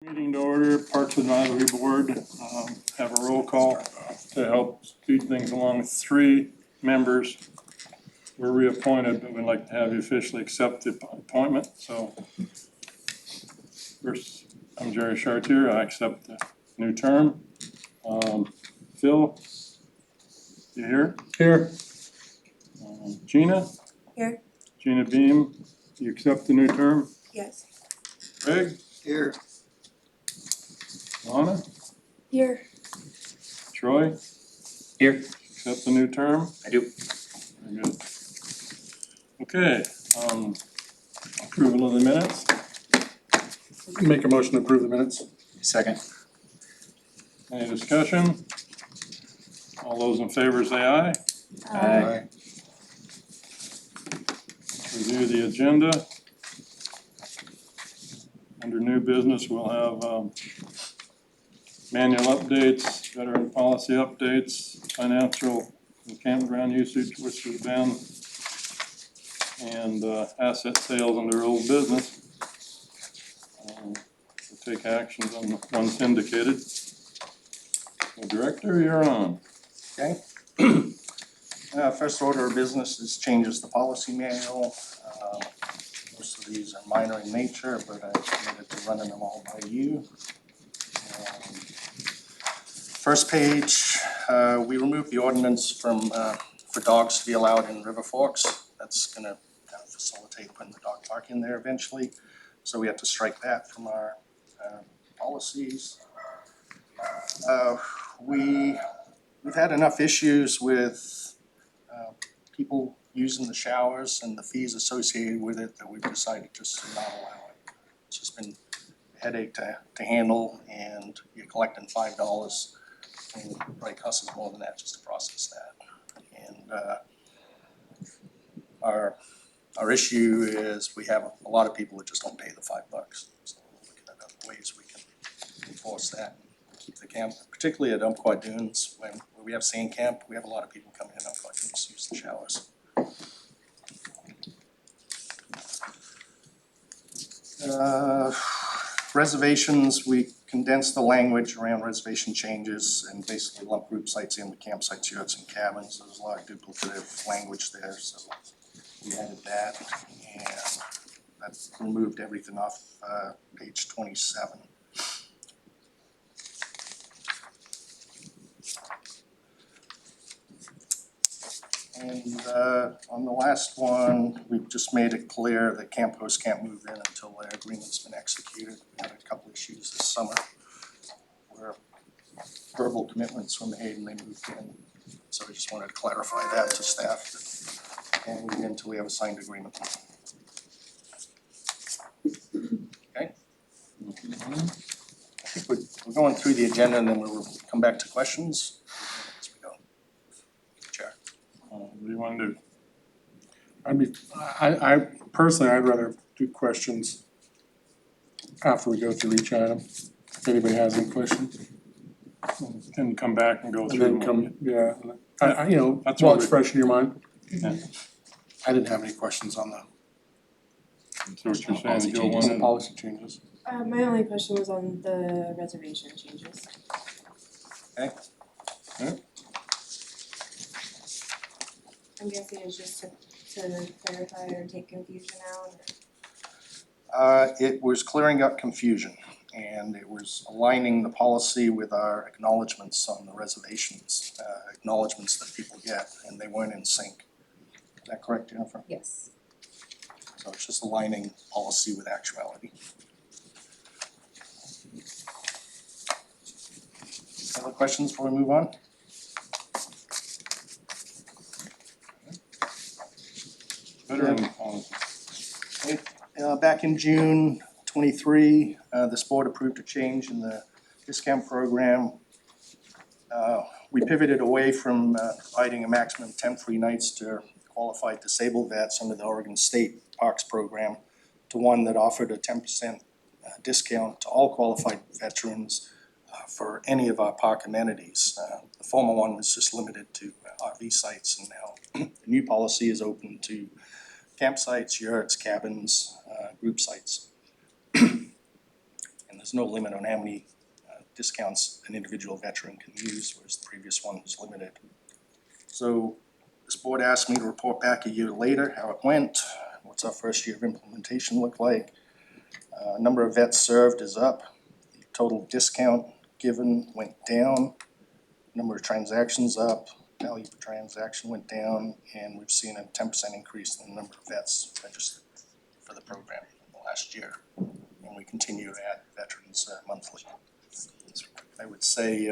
Meeting to order, Parks Advisory Board, have a roll call to help speed things along. 3 members were reappointed, but we'd like to have you officially accept the appointment, so. First, I'm Jerry Chartier, I accept the new term. Phil? You here? Here. Gina? Here. Gina Beam, you accept the new term? Yes. Greg? Here. Lana? Here. Troy? Here. Accept the new term? I do. Very good. Okay, approval of the minutes? Make a motion to approve the minutes. Second. Any discussion? All those in favor say aye. Aye. Review the agenda. Under new business, we'll have manual updates, veteran policy updates, financial and campground usage, which has been, and asset sales under old business. We'll take actions on the ones indicated. So Director, you're on. Okay. First order of business is changes to policy manual. Most of these are minor in nature, but I committed to running them all by you. First page, we removed the ordinance from for dogs to be allowed in River Forks. That's gonna kind of facilitate putting the dog park in there eventually. So we have to strike that from our policies. We've had enough issues with people using the showers and the fees associated with it that we've decided just to not allow it. It's just been a headache to handle, and you're collecting $5 and it probably costs us more than that just to process that. And our issue is we have a lot of people that just don't pay the $5. So we're looking at other ways we can enforce that and keep the camp, particularly at Umpqua Dunes, when we have sand camp, we have a lot of people coming in Umpqua Dunes to use the showers. Reservations, we condensed the language around reservation changes and basically lumped group sites in with campsites, yurts, and cabins. There's a lot of duplicative language there, so we added that, and that removed everything off page 27. And on the last one, we've just made it clear that camp hosts can't move in until their agreement's been executed. We had a couple issues this summer where verbal commitments were made and they moved in. So I just wanted to clarify that to staff, that can't move in until we have a signed agreement. Okay? I think we're going through the agenda and then we'll come back to questions as we go. Chair. What do you want to do? I personally, I'd rather do questions after we go through each item. If anybody has any questions. Then come back and go And through then them. come, yeah, you know, That's while what it's we- fresh in your mind. Yeah. I didn't have any questions on the So what you're saying, policy Joe, changes. one, Policy changes. My only question was on the reservation changes. Okay? I'm guessing it's just to clarify or take confusion out. It was clearing up confusion, and it was aligning the policy with our acknowledgements on the reservations, acknowledgements that people get, and they weren't in sync. Is that correct, Jennifer? Yes. So it's just aligning policy with actuality. Other questions before we move on? veteran policy. Back in June 23, this board approved a change in the discount program. We pivoted away from providing a maximum of 10 free nights to qualified disabled vets under the Oregon State Parks program to one that offered a 10% discount to all qualified veterans for any of our park amenities. The former one was just limited to RV sites, and now the new policy is open to campsites, yurts, cabins, group sites. And there's no limit on how many discounts an individual veteran can use, whereas the previous one was limited. So this board asked me to report back a year later how it went, what's our first year of implementation look like. Number of vets served is up, the total discount given went down, number of transactions up, value per transaction went down, and we've seen a 10% increase in the number of vets registered for the program in the last year. And we continue to add veterans monthly. I would say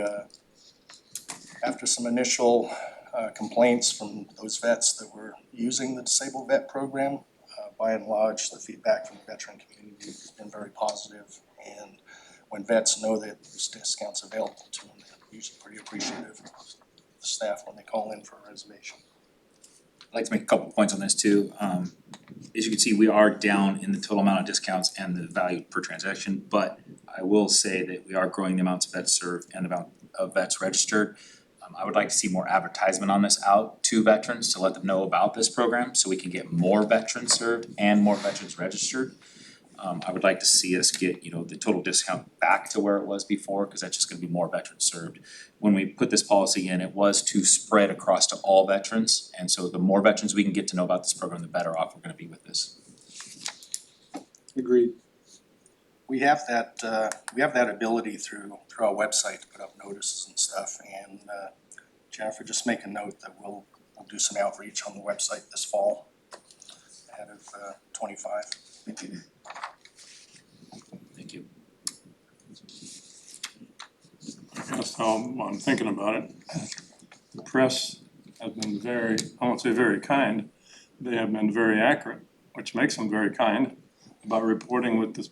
after some initial complaints from those vets that were using the disabled vet program, by and large, the feedback from the veteran community has been very positive. And when vets know that there's discounts available to them, they're usually pretty appreciative of the staff when they call in for a reservation. I'd like to make a couple points on this too. As you can see, we are down in the total amount of discounts and the value per transaction, but I will say that we are growing the amounts of vets served and the amount of vets registered. I would like to see more advertisement on this out to veterans to let them know about this program so we can get more veterans served and more veterans registered. I would like to see us get, the total discount back to where it was before, because that's just gonna be more veterans served. When we put this policy in, it was to spread across to all veterans, and so the more veterans we can get to know about this program, the better off we're gonna be with this. Agreed. We have that ability through our website to put up notices and stuff, and Jennifer, just make a note that we'll do some outreach on the website this fall ahead of 25. Thank you. That's how I'm thinking about it. The press has been very, I won't say very kind, they have been very accurate, which makes them very kind about reporting with the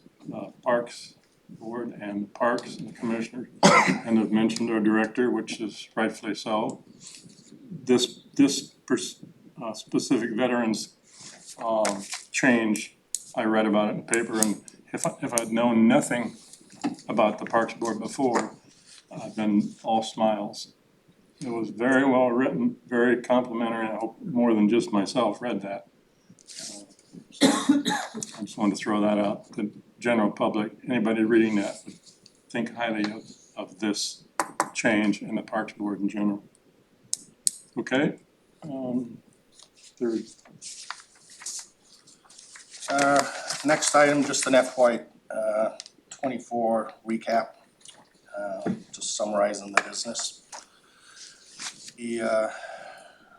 Parks Board and the Parks and the Commissioner, and have mentioned our director, which is rightfully so. This specific veterans change, I read about it in the paper, and if I'd known nothing about the Parks Board before, I've been all smiles. It was very well written, very complimentary, and I hope more than just myself read that. So I just wanted to throw that out. The general public, anybody reading that would think highly of this change in the Parks Board in general. Okay, third. Next item, just an FY 24 recap, just summarizing the business. The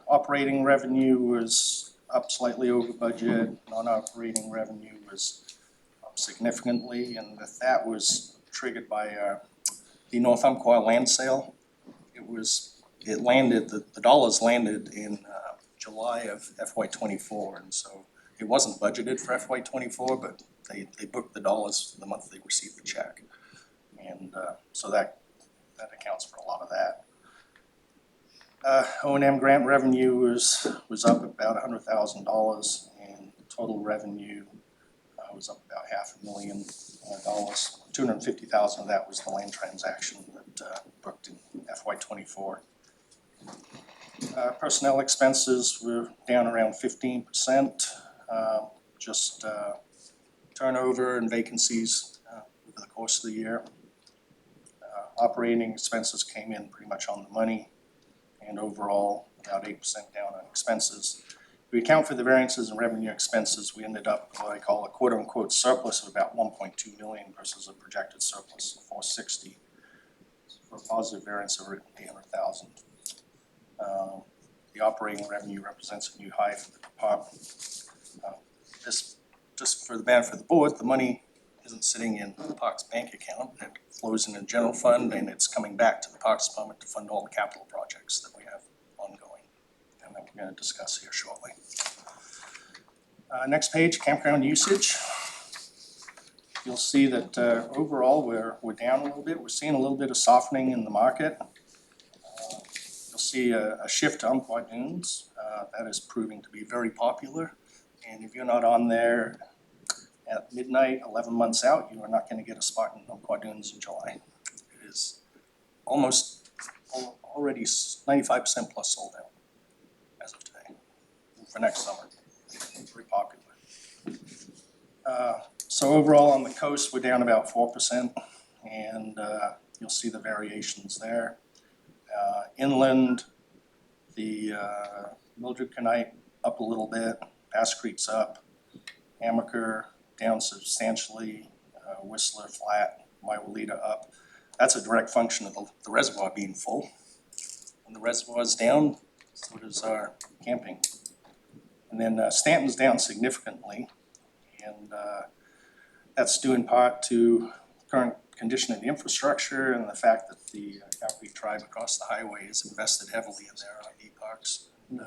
operating revenue was up slightly over budget, non-operating revenue was up significantly, and that was triggered by the North Umpqua land sale. It landed, the dollars landed in July of FY 24, and so it wasn't budgeted for FY 24, but they booked the dollars the month they received the check. And so that accounts for a lot of that. O&M grant revenue was up about $100,000, and total revenue was up about $500,000. $250,000 of that was the land transaction that booked in FY 24. Personnel expenses were down around 15%, just turnover and vacancies over the course of the year. Operating expenses came in pretty much on the money, and overall about 8% down on expenses. If we account for the variances in revenue expenses, we ended up what I call a quote-unquote surplus of about 1.2 million versus a projected surplus of 460, for a positive variance of 800,000. The operating revenue represents a new high for the department. This, just for the benefit of the board, the money isn't sitting in the Parks bank account. It flows in a general fund, and it's coming back to the Parks Department to fund all the capital projects that we have ongoing, and that we're going to discuss here shortly. Next page, campground usage. You'll see that overall we're down a little bit. We're seeing a little bit of softening in the market. You'll see a shift to Umpqua Dunes. That is proving to be very popular, and if you're not on there at midnight, 11 months out, you are not going to get a spot in Umpqua Dunes in July. It is almost already 95% plus sold out as of today for next summer. It's very popular. So overall on the coast, we're down about 4%. and you'll see the variations there. Inland, the Mildred Canite up a little bit, Bass Creek's up, Amaker down substantially, Whistler flat, Waiwalita up. That's a direct function of the reservoir being full. When the reservoir's down, so does our camping. And then Stanton's down significantly, and that's due in part to current condition of the infrastructure and the fact that the Cow Creek tribe across the highway has invested heavily in their RV parks. And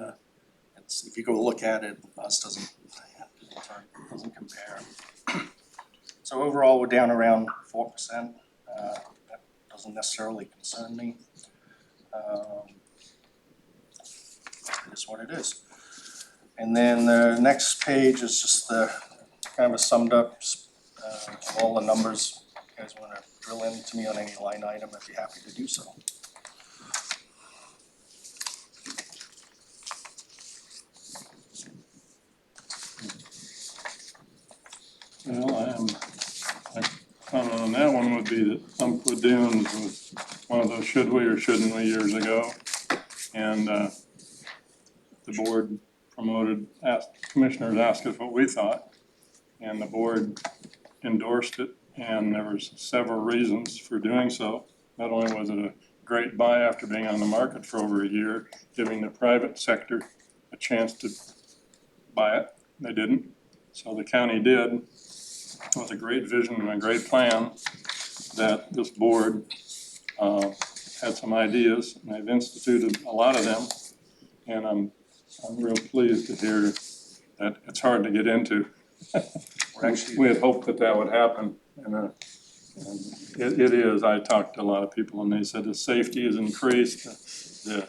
it's, if you go look at it, us doesn't compare. So overall, we're down around 4%. That doesn't necessarily concern me. It is what it is. And then the next page is just the kind of a summed up of all the numbers. If you guys wanna drill into me on any line item, I'd be happy to do so. Well, my comment on that one would be that Umpqua Dunes was one of those should we or shouldn't we years ago. And the board promoted, commissioners asked us what we thought, and the board endorsed it, and there was several reasons for doing so. Not only was it a great buy after being on the market for over a year, giving the private sector a chance to buy it, they didn't, so the county did. It was a great vision and a great plan that this board had some ideas, and they've instituted a lot of them, and I'm real pleased to hear that it's hard to get into. We had hoped that would happen, and it is. I talked to a lot of people and they said the safety is increased, the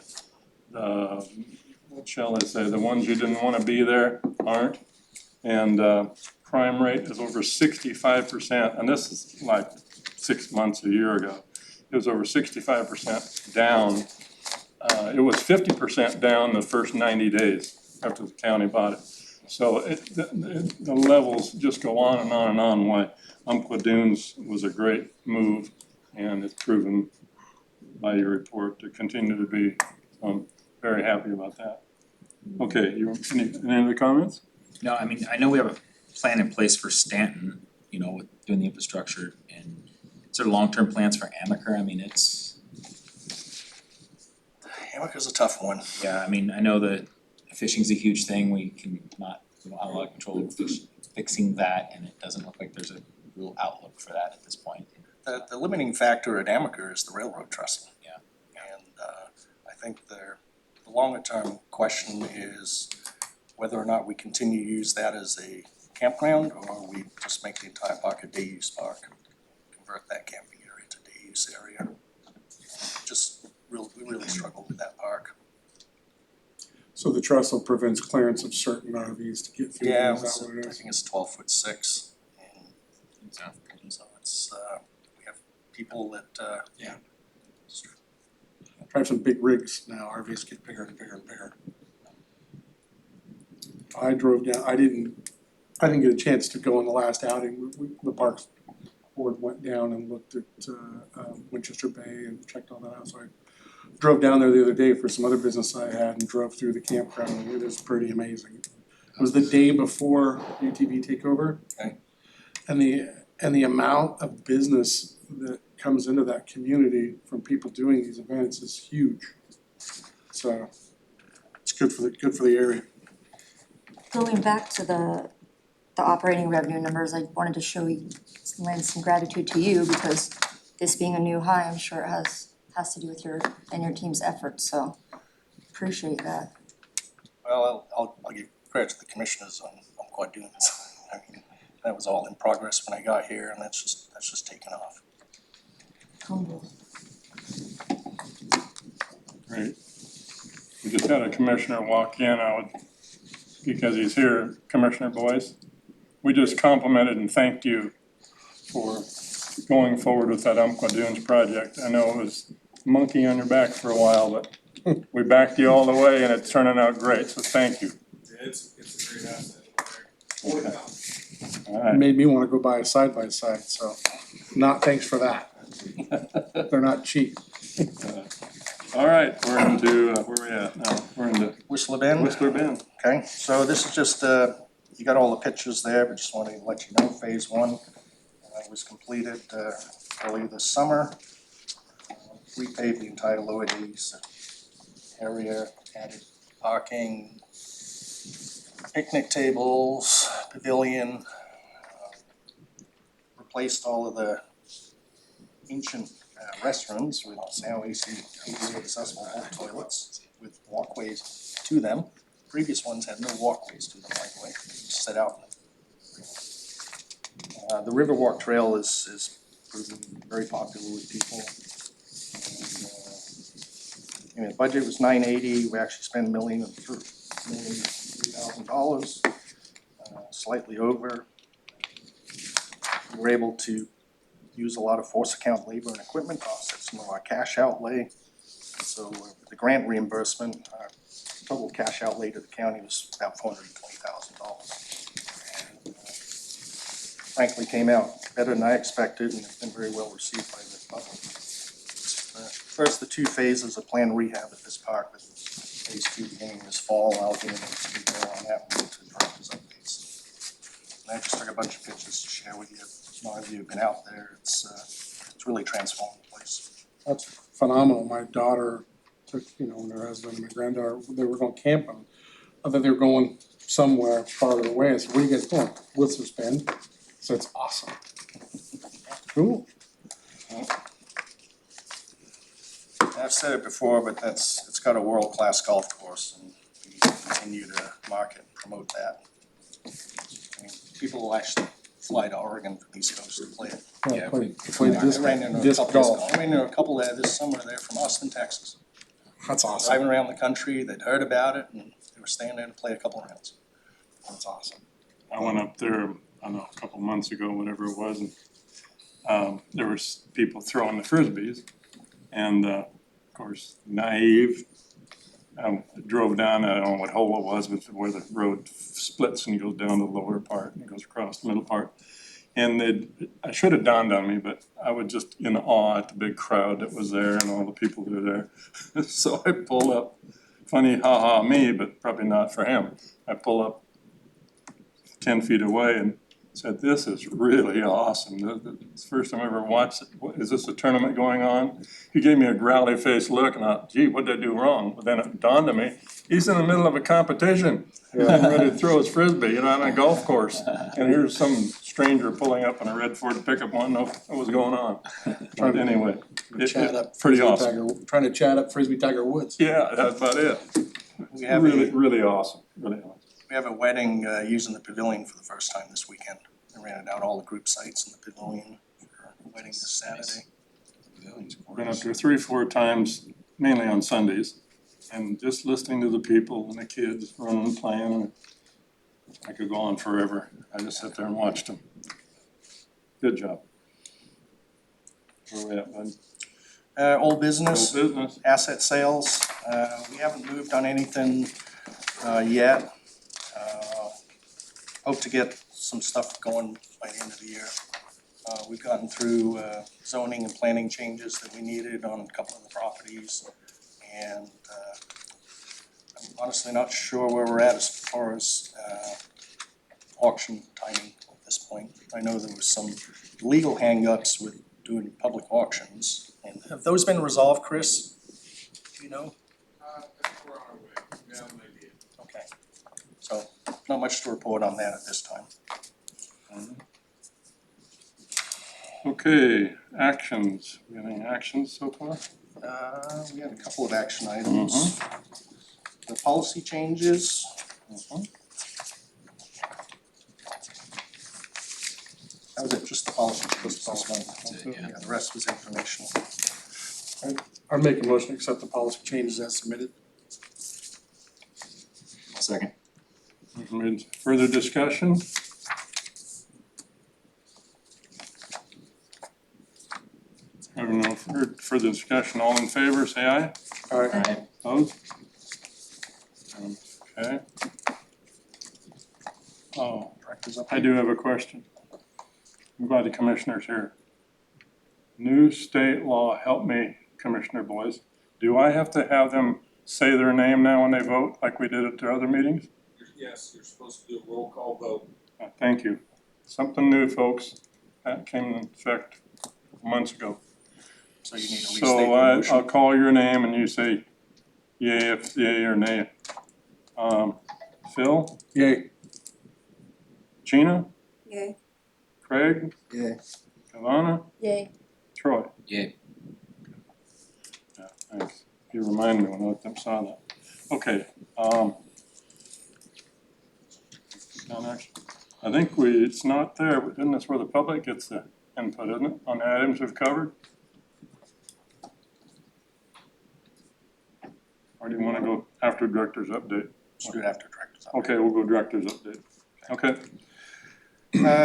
what shall I say, the ones you didn't wanna be there aren't, and crime rate is over 65%, and this is like 6 months, a year ago. It was over 65% down. It was 50% down the first 90 days after the county bought it. So the levels just go on and on and on why Umpqua Dunes was a great move, and it's proven by your report to continue to be. I'm very happy about that. Okay, any other comments? No, I mean, I know we have a plan in place for Stanton, you know, with doing the infrastructure, and is there long-term plans for Amaker? I mean, it's, Amaker's a tough one. yeah, I mean, I know that fishing's a huge thing, we don't have a lot of control over fixing that, and it doesn't look like there's a real outlook for that at this point. The limiting factor at Amaker is the railroad trestle. Yeah. And I think the longer term question is whether or not we continue to use that as a campground, or we just make the entire park a day use park, convert that camping area to day use area. We really struggle with that park. So the trestle prevents clearance of certain RVs to get through. Yeah, Is that what it I is? think it's 12'6", and So, so it's we have people that Drive some big rigs now, RVs get bigger and bigger and bigger. I drove down, I didn't get a chance to go on the last outing. The Parks Board went down and looked at Winchester Bay and checked all that out, so I drove down there the other day for some other business I had and drove through the campground, and it is pretty amazing. It was the day before UTV takeover. Okay. And the amount of business that comes into that community from people doing these events is huge. So it's good for the area. Going back to the operating revenue numbers, I wanted to lend some gratitude to you, because this being a new high, I'm sure it has to do with your team's efforts, so appreciate that. Well, I'll give credit to the commissioners on Quad Dunes. I mean, that was all in progress when I got here, and that's just taken off. Humble. Great. We just had a commissioner walk in, because he's here, Commissioner Boyce. We just complimented and thanked you for going forward with that Umpqua Dunes project. I know it was monkey on your back for a while, but we backed you all the way and it's turning out great, so thank you. It's a great asset. More to come. Alright, Made me wanna go buy a side by side, so not thanks for that. They're not cheap. alright, we're into, where we at now? We're into Whistler Bend. Whistler Bend. Okay, so this is just, you got all the pictures there, but just wanted to let you know, phase one was completed earlier this summer. Repaved the entire lower east area, added parking, picnic tables, pavilion, replaced all of the ancient restrooms with now ADA accessible toilets with walkways to them. Previous ones had no walkways to them, by the way, just set out. The Riverwalk Trail is proving very popular with people. And, the budget was $980, we actually spent $1,003,000, slightly over. We were able to use a lot of force account labor and equipment to offset some of our cash outlay. So the grant reimbursement, total cash outlay to the county was about $420,000. Frankly, came out better than I expected, and it's been very well received by the public. First, the two phases of planned rehab at this park, with phase two beginning this fall. I'll be able to speak more on that one to directors updates. And I just took a bunch of pictures to share with you. None of you have been out there. It's really transformed the place. That's phenomenal. My daughter took, and her husband and my granddaughter, they were going camping. I thought they were going somewhere farther away. I said, where are you guys going? Whistler Bend. So it's awesome. Cool. I've said it before, but it's got a world-class golf course, and we continue to market and promote that. I mean, people will actually fly to Oregon from the East Coast to play it. Yeah, Play I disc ran into a disc couple, golf. I ran into a couple there this summer. They're from Austin, Texas. That's awesome. Driving around the country, they'd heard about it, and they were staying there to play a couple rounds. That's awesome. I went up there, I don't know, a couple months ago, whatever it was, and there was people throwing the frisbees. And of course, naive, drove down, I don't know what hole it was, but where the road splits and goes down the lower part and goes across the middle part. And I should have dawned on me, but I was just in awe at the big crowd that was there and all the people that were there. So I pull up, funny, ha me, but probably not for him. I pull up 10 feet away and said, this is really awesome. It's the first time I ever watched it. What, is this a tournament going on? He gave me a growly faced look and I thought, gee, what did I do wrong? But then it dawned on me, he's in the middle of a competition. Getting ready to throw his frisbee, on a golf course. And here's some stranger pulling up in a red Ford pickup, wanting to know what was going on. But anyway, Chat up pretty Frisbee awesome. Trying to chat up Frisbee Tiger Woods. Yeah, that's about it. We have Really, really awesome, really awesome. We have a wedding using the pavilion for the first time this weekend. We rented out all the group sites in the pavilion for a wedding this Saturday. Been up there 3-4 times, mainly on Sundays, and just listening to the people and the kids running and playing, and I could go on forever. I just sat there and watched them. Good job. Where we at, bud? Old business, Old business. asset sales. We haven't moved on anything yet. Hope to get some stuff going by the end of the year. We've gotten through zoning and planning changes that we needed on a couple of the properties. And I'm honestly not sure where we're at as far as auction timing at this point. I know there was some legal hangups with doing public auctions. And have those been resolved, Chris? Do you know? Okay. So not much to report on that at this time. Okay, actions. We got any actions so far? We had a couple of action items. The policy changes. That was it, just the policy, just this one. Yeah. The rest was informational. I'd make a motion to accept the policy changes as submitted. Second. Further discussion? Having no further discussion, all in favor, say aye. All right. Opposed? Okay. Oh, director's update. I do have a question. I'm glad the commissioner's here. New state law, help me, Commissioner Boyce. Do I have to have them say their name now when they vote, like we did at the other meetings? Yes, you're supposed to do a roll call vote. Thank you. Something new, folks. That came in effect months ago. So you need to restate So the I'll motion. call your name and you say yay if yay or nay. Phil, Yay. Gina, Yay. Craig, Yeah. Ivana, Yay. Troy. Yay. Yeah, thanks. You remind me when I let them sign that. Okay, now next, I think it's not there, but isn't this where the public gets the input, isn't it, on the items we've covered? Or do you wanna go after director's update? Let's do it after director's update. Okay, we'll go director's update. Okay,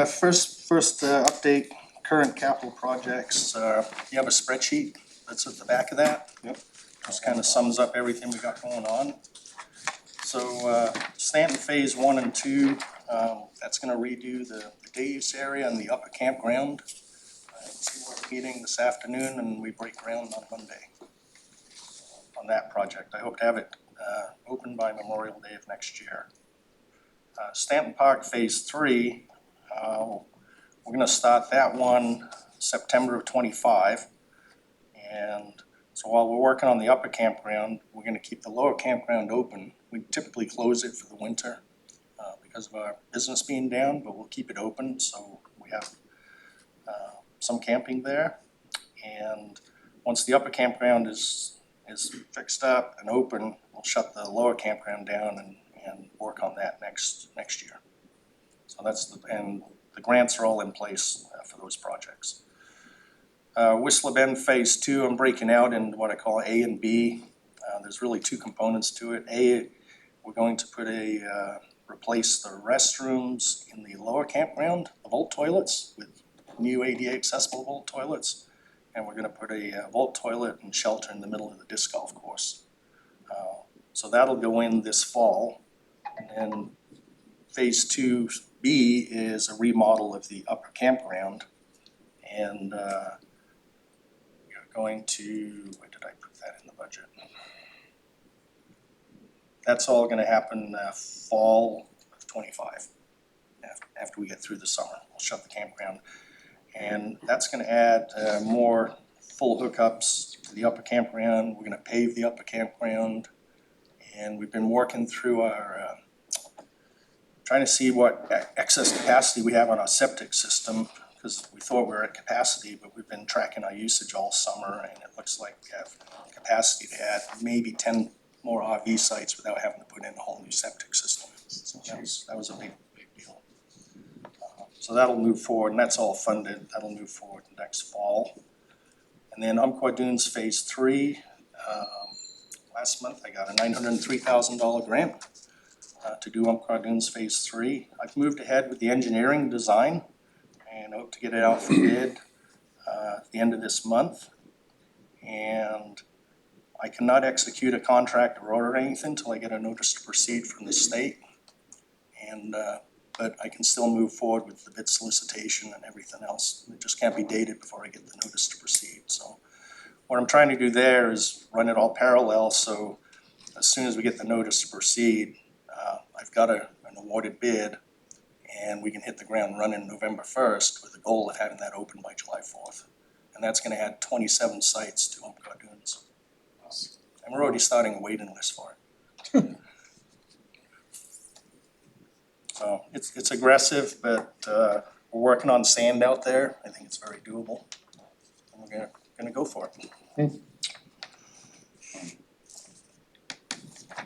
First update, current capital projects, you have a spreadsheet that's at the back of that. Yep. Just kind of sums up everything we got going on. So, Stanton Phase 1 and 2, that's gonna redo the day use area and the upper campground. We're meeting this afternoon and we break ground on Monday on that project. I hope to have it, open by Memorial Day of next year. Stanton Park Phase 3, we're gonna start that one September of '25. And so while we're working on the upper campground, we're gonna keep the lower campground open. We typically close it for the winter because of our business being down, but we'll keep it open, so we have some camping there. And once the upper campground is fixed up and open, we'll shut the lower campground down and work on that next year. So and the grants are all in place for those projects. Whistler Bend Phase 2, I'm breaking out into what I call A and B. There's really two components to it. A, we're going to replace the restrooms in the lower campground, the vault toilets, with new ADA accessible vault toilets. And we're gonna put a vault toilet and shelter in the middle of the disc golf course. So that'll go in this fall. And Phase 2B is a remodel of the upper campground. And we're going to, where did I put that in the budget? That's all gonna happen fall of '25, after we get through the summer. We'll shut the campground. And that's gonna add more full hookups to the upper campground. We're gonna pave the upper campground. And we've been working through our, trying to see what excess capacity we have on our septic system, because we thought we were at capacity, but we've been tracking our usage all summer, and it looks like we have capacity to add maybe 10 more RV sites without having to put in a whole new septic system. So that was a big deal. So that'll move forward, and that's all funded. That'll move forward next fall. And then Umpqua Dunes Phase 3, last month I got a $903,000 grant to do Umpqua Dunes Phase 3. I've moved ahead with the engineering design and hope to get it out for bid at the end of this month. And I cannot execute a contract or order anything until I get a notice to proceed from the state. And but I can still move forward with the bid solicitation and everything else. It just can't be dated before I get the notice to proceed. So what I'm trying to do there is run it all parallel, so as soon as we get the notice to proceed, I've got an awarded bid, and we can hit the ground running November 1st with the goal of having that open by July 4th. And that's gonna add 27 sites to Umpqua Dunes. And we're already starting a waiting list for it. So it's aggressive, but we're working on sand out there. I think it's very doable. And we're gonna go for it.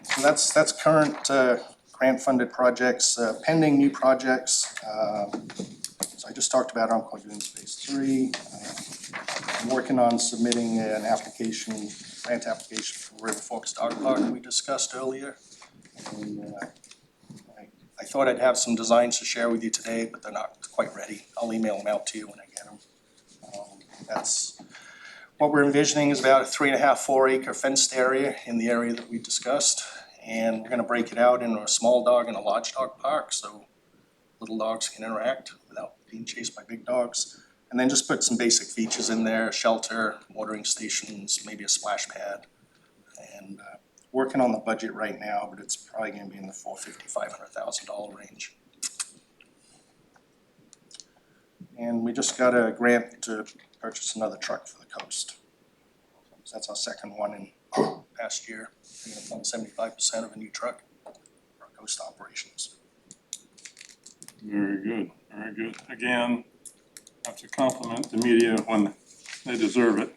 So that's current grant-funded projects, pending new projects. So I just talked about Umpqua Dunes Phase 3. I'm working on submitting an application, grant application for River Forks Dog Park we discussed earlier. And I thought I'd have some designs to share with you today, but they're not quite ready. I'll email them out to you when I get them. That's what we're envisioning is about a 3.5, 4 acre fenced area in the area that we discussed. And we're gonna break it out into a small dog and a large dog park, so little dogs can interact without being chased by big dogs. And then just put some basic features in there, shelter, watering stations, maybe a splash pad. And working on the budget right now, but it's probably gonna be in the $450,000-$500,000 range. And we just got a grant to purchase another truck for the coast. So that's our second one in past year. We're gonna fund 75% of a new truck for our coast operations. Very good, very good. Again, I have to compliment the media when they deserve it.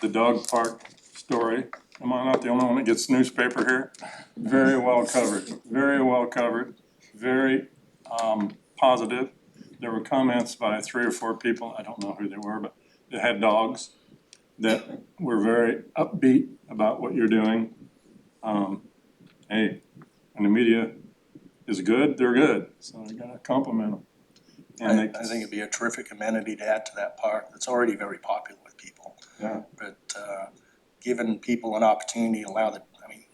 The dog park story, am I not the only one that gets newspaper here? Very well covered, very well covered, very positive. There were comments by 3 or 4 people, I don't know who they were, but that had dogs that were very upbeat about what you're doing. Hey, when the media is good, they're good, so you gotta compliment them. And I think it'd be a terrific amenity to add to that park. It's already very popular with people. Yeah. But giving people an opportunity to allow the, I mean,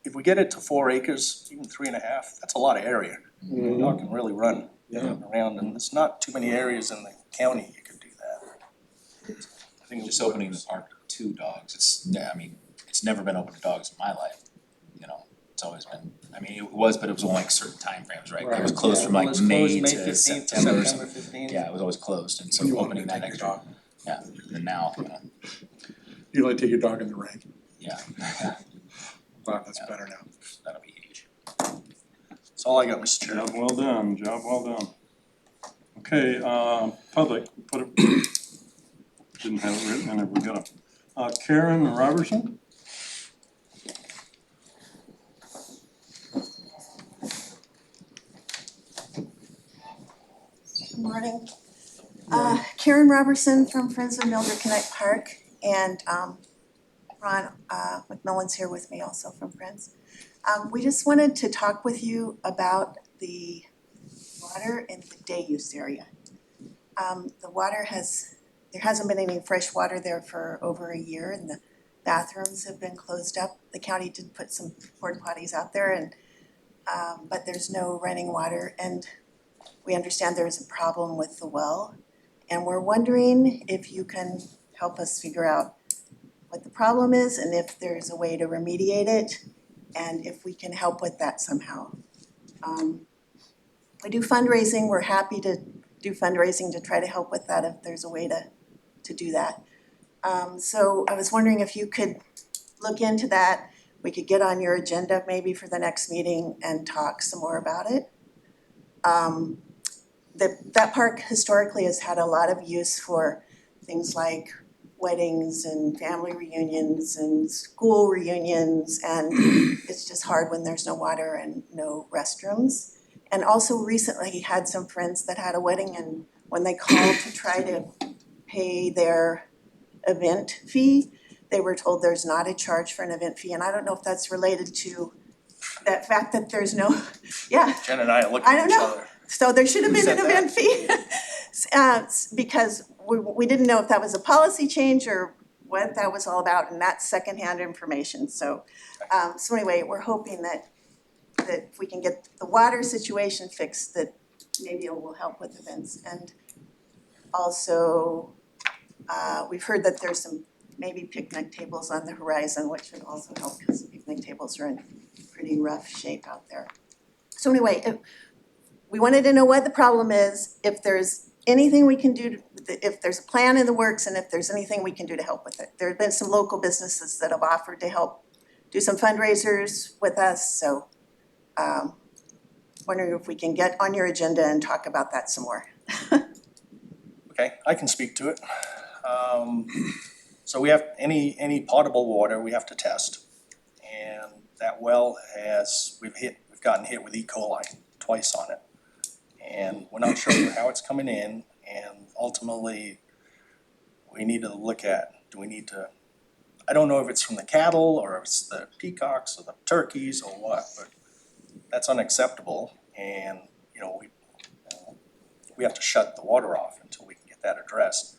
if we get it to 4 acres, even 3.5, that's a lot of area. The dog can really run around, and there's not too many areas in the county you could do that. I think it Just was opening the park to dogs, it's never been open to dogs in my life, it's always been, it was, but it was only like certain timeframes, right? It was closed from like May to 15th to September or September something. 15th. Yeah, it was always closed, and so You want opening to that take next your year, dog. yeah, and now, You like take your dog in the rain. yeah, Wow, that's Yeah. better now. that'll be huge. That's all I got, Mr. Chairman. Job well done, job well done. Okay, public, put it, didn't have it written in there, we got it. Karen Robertson? Good morning. Karen Robertson from Friends of Mildred Connect Park, and Ron McMillan's here with me also from Friends. We just wanted to talk with you about the water in the day use area. The water there hasn't been any fresh water there for over a year, and the bathrooms have been closed up. The county did put some porta potties out there, and but there's no running water, and we understand there's a problem with the well. And we're wondering if you can help us figure out what the problem is and if there's a way to remediate it, and if we can help with that somehow. We do fundraising, we're happy to do fundraising to try to help with that if there's a way to do that. So I was wondering if you could look into that, we could get on your agenda maybe for the next meeting and talk some more about it. That park historically has had a lot of use for things like weddings and family reunions and school reunions, and it's just hard when there's no water and no restrooms. And also recently had some friends that had a wedding, and when they called to try to pay their event fee, they were told there's not a charge for an event fee, and I don't know if that's related to that fact that there's no, yeah. Jen and I are looking I at don't each know. other. So there should have Who been an said event fee. Because we didn't know if that was a policy change or what that was all about, and that's secondhand information, so. So anyway, we're hoping that if we can get the water situation fixed, that maybe it will help with events. And also, we've heard that there's some maybe picnic tables on the horizon, which would also help, because picnic tables are in pretty rough shape out there. So anyway, we wanted to know what the problem is, if there's anything we can do, if there's a plan in the works, and if there's anything we can do to help with it. There have been some local businesses that have offered to help do some fundraisers with us, so wondering if we can get on your agenda and talk about that some more. Okay, I can speak to it. So we have any potable water we have to test. And that well we've gotten hit with E. coli twice on it. And we're not sure how it's coming in, and ultimately we need to look at, I don't know if it's from the cattle or if it's the peacocks or the turkeys or what, but that's unacceptable, and we have to shut the water off until we can get that addressed.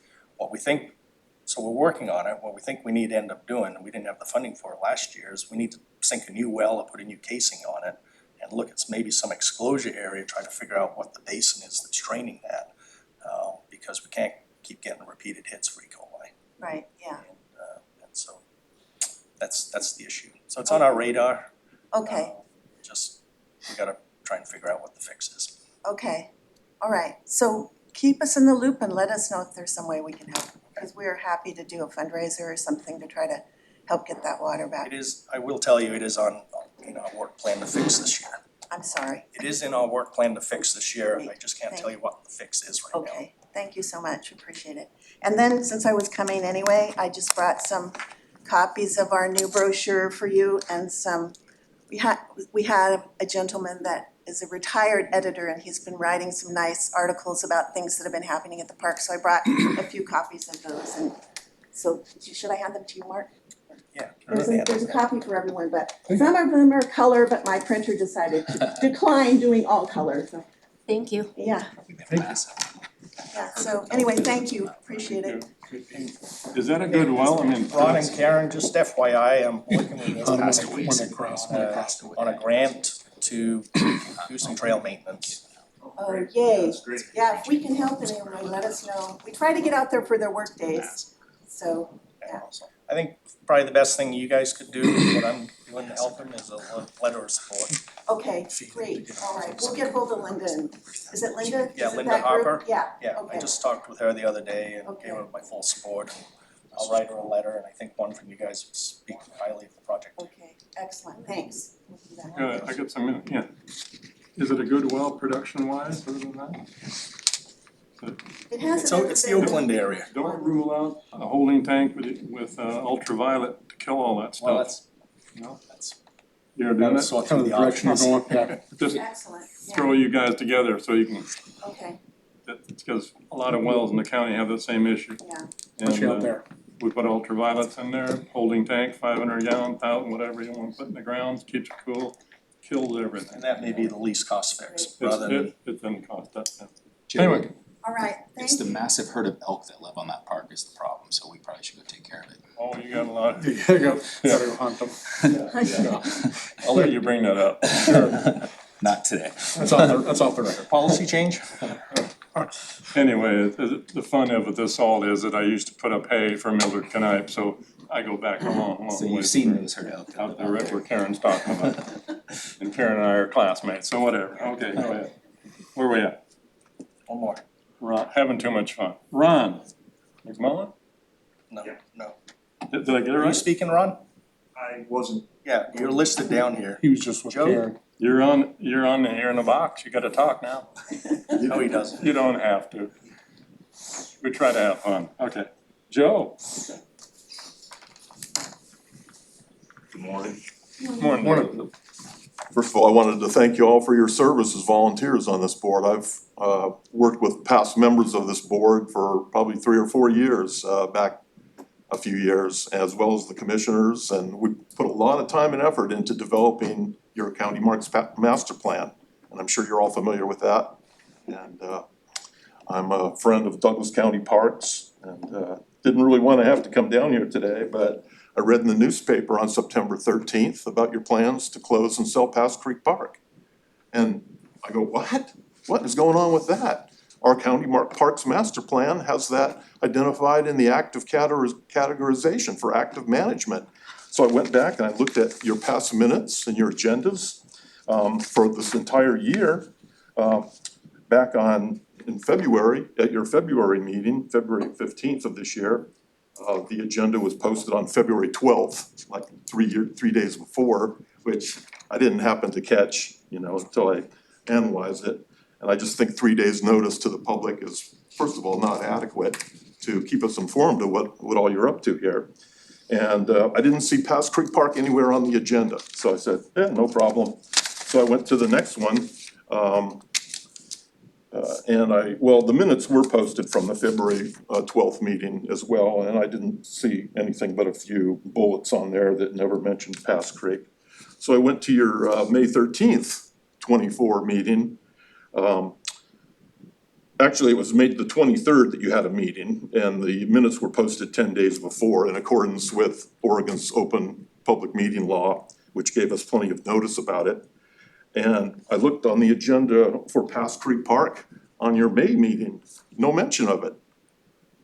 So we're working on it. What we think we need to end up doing, and we didn't have the funding for it last year, is we need to sink a new well or put a new casing on it and look at maybe some exposure area, try to figure out what the basin is that's draining that. Because we can't keep getting repeated hits for E. coli. Right, yeah, And so that's the issue. So it's on our radar. okay, Just, we gotta try and figure out what the fix is. okay, all right, so keep us in the loop and let us know if there's some way we can help. Because we are happy to do a fundraiser or something to try to help get that water back. It is, I will tell you, it is on, in our work plan to fix this year. I'm sorry, It is in our work plan to fix this year. I Great. just can't Thank tell you what the fix is right now. okay, thank you so much, appreciate it. And then, since I was coming anyway, I just brought some copies of our new brochure for you and some, we had a gentleman that is a retired editor and he's been writing some nice articles about things that have been happening at the park, so I brought a few copies of those and so, should I hand them to you, Mark? Yeah. There's a copy for everyone, but some of them are color, but my printer decided to decline doing all color, so, Thank you. yeah, Massive. yeah, so anyway, thank you, appreciate it. Is that a good well? I mean. Ron and Karen, just FYI, I'm working with this When task they force cross, on a grant to do some trail maintenance. Oh, yay. Yeah, if we can help in any way, let us know. We try to get out there for their work days, so, yeah. I think probably the best thing you guys could do, what I'm doing to help them, is a letter of support. Okay, great, all right, we'll get hold of Linda and, is it Linda? Yeah, Is it Linda that group? Harper. Yeah, Yeah, okay. I just talked with her the other day and Okay. gave her my full support. I'll write her a letter, and I think one from you guys would speak highly of the project. Okay, excellent, thanks. We'll do that. Good, I got some, yeah. Is it a good well production wise, other than that? It hasn't So ever it's the been- Oakland area. Don't rule out a holding tank with ultraviolet to kill all that Well, stuff. No? that's, You're gotta doing it? sort kind through of the the direction options. you're going, yeah. Just Excellent, yeah, throw you guys together so you can, okay, it's because a lot of wells in the county have the same issue. yeah, Especially out And there. we put ultraviolets in there, holding tank, 500 gallon, 1,000, whatever you want to put in the ground, keeps it cool, kills everything. And that may be the least cost fix, It's, rather than, it doesn't cost that much. Anyway, all right, thank It's the you. massive herd of elk that live on that park is the problem, so we probably should go take care of it. oh, you got a lot, You gotta go hunt them. I'll let you bring that up. Not today. That's off the record. policy change? Anyway, the fun of this all is that I used to put up hay for Mildred Knipe, so I go back a long, So long way. you've seen those herd of elk that Out live there, out right there. where Karen's talking about. And Karen and I are classmates, so whatever, okay, go ahead. Where we at? One more. Ron, having too much fun. Ron McMullen? No, no. Did I get it Are you right? speaking, Ron? I wasn't. Yeah, you're listed down here. He was just with Joe? Karen. You're on here in the box, you gotta talk now. No, he doesn't. You don't have to. We try to have fun, okay. Joe? Good morning. Morning. First of all, I wanted to thank you all for your service as volunteers on this board. I've worked with past members of this board for probably 3 or 4 years, back a few years, as well as the commissioners, and we put a lot of time and effort into developing your county marks master plan, and I'm sure you're all familiar with that. And I'm a friend of Douglas County Parks, and didn't really want to have to come down here today, but I read in the newspaper on September 13th about your plans to close and sell Pass Creek Park. And I go, what? What is going on with that? Our county parks master plan has that identified in the active categorization for active management. So I went back and I looked at your past minutes and your agendas for this entire year. Back in February, at your February meeting, February 15th of this year, the agenda was posted on February 12th, like 3 days before, which I didn't happen to catch, until I analyzed it. And I just think 3 days' notice to the public is, first of all, not adequate to keep us informed of what all you're up to here. And I didn't see Pass Creek Park anywhere on the agenda, so I said, yeah, no problem. So I went to the next one. The minutes were posted from the February 12th meeting as well, and I didn't see anything but a few bullets on there that never mentioned Pass Creek. So I went to your May 13th, 24 meeting. Actually, it was May the 23rd that you had a meeting, and the minutes were posted 10 days before in accordance with Oregon's open public meeting law, which gave us plenty of notice about it. And I looked on the agenda for Pass Creek Park on your May meeting, no mention of it.